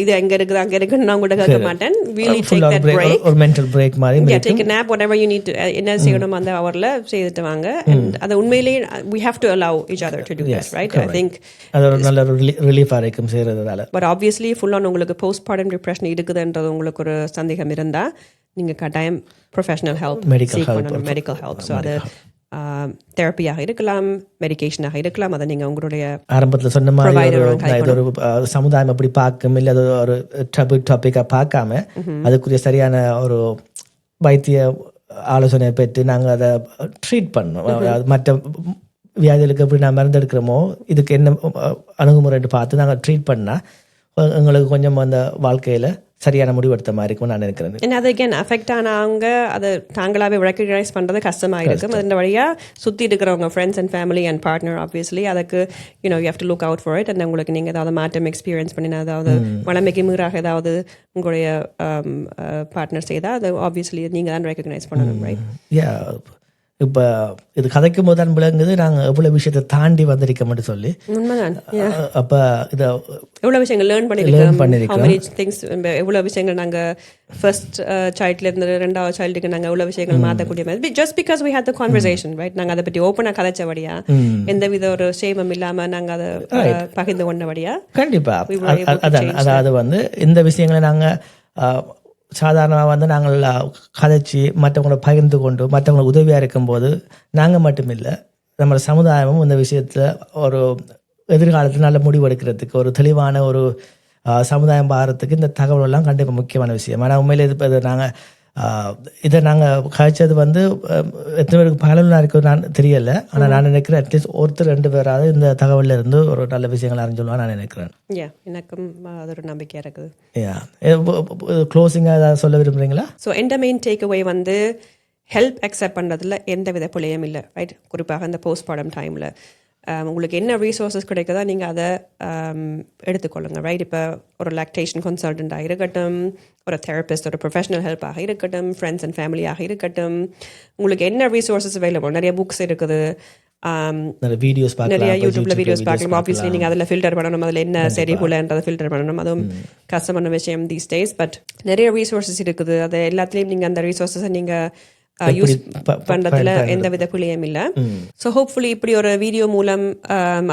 இது எங்கே இருக்குது அங்கே இருக்குன்னு நான் கூட கேட்க மாட்டேன் really take that break ஒரு மென்டல் பிரேக் மாதிரி take a nap whatever you need to என்ன செய்யணும் அந்த ஹவரில் செய்துட்டு வாங்க and அது உண்மையிலேயே we have to allow each other to do this right I think அது ஒரு நல்ல ரிலீஃபாக இருக்கும் செய்கிறதால but obviously full on உங்களுக்கு postpartum depression இருக்குதுன்றது உங்களுக்கு ஒரு சந்தேகம் இருந்தால் நீங்கள் கட்டாயம் professional help medical help so அது தெரப்பியாக இருக்கலாம் மெடிக்கேஷனாக இருக்கலாம் அதை நீங்கள் உங்களுடைய ஆரம்பத்தில் சொன்ன மாதிரி ஒரு சமுதாயம் அப்படி பார்க்கும் இல்லை அது ஒரு டாப்பிக்காக பார்க்காம அதுக்குரிய சரியான ஒரு வைத்திய ஆலோசனை பெற்று நாங்கள் அதை ட்ரீட் பண்ணோம். மற்ற வியாதிகளுக்கு எப்படி நான் மருந்து எடுக்கிறோமோ இதுக்கு என்ன அணுகுமுறைன்னு பார்த்து நாங்கள் ட்ரீட் பண்ணால் எங்களுக்கு கொஞ்சம் அந்த வாழ்க்கையில் சரியான முடிவு எடுத்த மாதிரி இருக்கும் நான் நினைக்கிறேன். ஏன்னா அது again அஃபெக்ட் ஆனவங்க அதை தாங்களாகவே ரெக்கக்னைஸ் பண்ணுறது கஷ்டமாக இருக்கும். அதன் வழியாக சுற்றி இருக்கிறவங்க friends and family and partner obviously அதுக்கு you have to look out for it. அந்த உங்களுக்கு நீங்கள் ஏதாவது மாற்றம் எக்ஸ்பீரியன்ஸ் பண்ணினா அதாவது வளமைக்கு மீறாக ஏதாவது உங்களுடைய பார்ட்னர் செய்தால் அது ஆப்வியஸ்லி நீங்கள் தான் ரெக்கக்னைஸ் பண்ணணும் ரைட். இப்போ இது கதைக்கும் போது தான் விளங்குது நாங்கள் எவ்வளோ விஷயத்தை தாண்டி வந்திருக்கோம்னு சொல்லி. உண்மைதான். அப்போ இதை எவ்வளோ விஷயங்கள் லேர்ன் பண்ணியிருக்கோம் எவ்வளோ விஷயங்கள் நாங்கள் ஃபர்ஸ்ட் சைல்ட்லேருந்து 2வது சைல்டுக்கு நாங்கள் எவ்வளோ விஷயங்கள் மாற்றக்கூடிய மாதிரி just because we had the conversation right. நாங்கள் அதை பற்றி ஓப்பனாக கதைச்சபடியா எந்தவித ஒரு சேமம் இல்லாமல் நாங்கள் அதை பகிர்ந்து கொண்டபடியா கண்டிப்பாக அதாவது வந்து இந்த விஷயங்களை நாங்கள் சாதாரணமாக வந்து நாங்கள் கதைச்சி மற்றவங்களை பகிர்ந்து கொண்டு மற்றவங்களுக்கு உதவியாக இருக்கும்போது நாங்கள் மட்டுமில்லை நம்ம சமுதாயமும் இந்த விஷயத்தில் ஒரு எதிர்காலத்தில் நல்ல முடிவு எடுக்கிறதுக்கு ஒரு தெளிவான ஒரு சமுதாயம் பாரத்துக்கு இந்த தகவலெல்லாம் கண்டிப்பாக முக்கியமான விஷயம். ஆனால் உண்மையில் இது நாங்கள் இதை நாங்கள் கழிச்சது வந்து எத்தனை பேருக்கு பலனாக இருக்கும் நான் தெரியலை. ஆனால் நான் நினைக்கிறேன் அட்லீஸ்ட் 1-2 பேராவது இந்த தகவலில் இருந்து ஒரு நல்ல விஷயங்கள் அறிஞ்சுள்ளான்னு நான் நினைக்கிறேன். எனக்கும் அது ஒரு நம்பிக்கையாக இருக்குது. க்ளோசிங்காக ஏதாவது சொல்ல விரும்புகிறீங்களா? ஸோ எந்த மெயின் டேக் அவே வந்து ஹெல்ப் அக்செப்ட் பண்ணுறதுல எந்த வித பிழையும் இல்லை ரைட். குறிப்பாக இந்த போஸ்ட்மார்டம் டைமில் உங்களுக்கு என்ன ரீசோர்ஸஸ் கிடைக்குதோ நீங்கள் அதை எடுத்துக்கொள்ளுங்க ரைட். இப்போ ஒரு லாக்டேஷன் கன்சல்டண்ட்டாக இருக்கட்டும், ஒரு தெரபிஸ்ட், ஒரு ப்ரொஃபஷனல் ஹெல்ப்பாக இருக்கட்டும், ஃப்ரெண்ட்ஸ் அண்ட் ஃபேமிலியாக இருக்கட்டும், உங்களுக்கு என்ன ரீசோர்ஸஸ் அவைலபிள் நிறைய புக்ஸ் இருக்குது, நிறைய யூடியூப்ல வீடியோஸ் பார்க்கலாம். ஆப்வியஸ்லி நீங்கள் அதில் ஃபில்டர் பண்ணணும், அதில் என்ன சரி போலன்றதை ஃபில்டர் பண்ணணும், அதுவும் கஷ்டமான விஷயம் தீஸ் டேஸ். பட் நிறைய ரீசோர்ஸஸ் இருக்குது. அது எல்லாத்துலேயும் நீங்கள் அந்த ரீசோர்ஸஸை நீங்கள் யூஸ் பண்ணுறதுல எந்த வித பிள்ளையும் இல்லை. ஸோ ஹோப்ஃபுல்லி இப்படி ஒரு வீடியோ மூலம்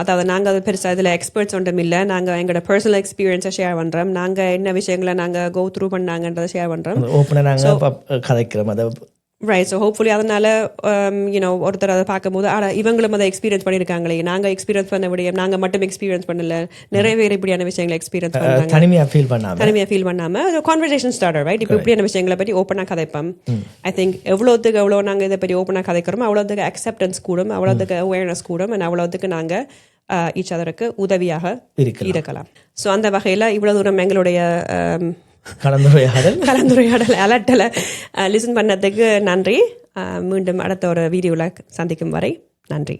அதாவது நாங்கள் அது பெருசாக இதில் எக்ஸ்பர்ட்ஸ் ஒன்றும் இல்லை, நாங்கள் எங்களோட பர்சனல் எக்ஸ்பீரியன்ஸை ஷேர் பண்ணுறோம், நாங்கள் என்ன விஷயங்களை நாங்கள் கோ த்ரூ பண்ணாங்கன்றதை ஷேர் பண்ணுறோம், ஓப்பனாக நாங்கள் கதைக்கிறோம் அதை ரைட். ஸோ ஹோப்ஃபுல்லி அதனால ஒருத்தர் அதை பார்க்கும்போது இவங்களும் அதை எக்ஸ்பீரியன்ஸ் பண்ணியிருக்காங்களே, நாங்கள் எக்ஸ்பீரியன்ஸ் பண்ண முடியும், நாங்கள் மட்டும் எக்ஸ்பீரியன்ஸ் பண்ணல, நிறைய பேர் இப்படியான விஷயங்களை எக்ஸ்பீரியன்ஸ் பண்ணாங்க, தனிமையாக ஃபீல் பண்ணாமல் கான்வர்சேஷன் ஸ்டார்டர் ரைட். இப்போ இப்படியான விஷயங்களை பற்றி ஓப்பனாக கதைப்போம். ஐ திங்க் எவ்வளோத்துக்கு எவ்வளோ நாங்கள் இதை பற்றி ஓப்பனாக கதைக்கிறோமோ அவ்வளோத்துக்கு அக்செப்டன்ஸ் கூடும், அவ்வளோத்துக்கு அவேர்னஸ் கூடும், அண்ட் அவ்வளோத்துக்கு நாங்கள் ஈச் அதருக்கு உதவியாக இருக்கலாம். ஸோ அந்த வகையில் இவ்வளோ தூரம் எங்களுடைய கலந்துரையாடல் அலட்டலை லிசன் பண்ணதுக்கு நன்றி. மீண்டும் அடுத்த ஒரு வீடியோவில் சந்திக்கும் வரை நன்றி.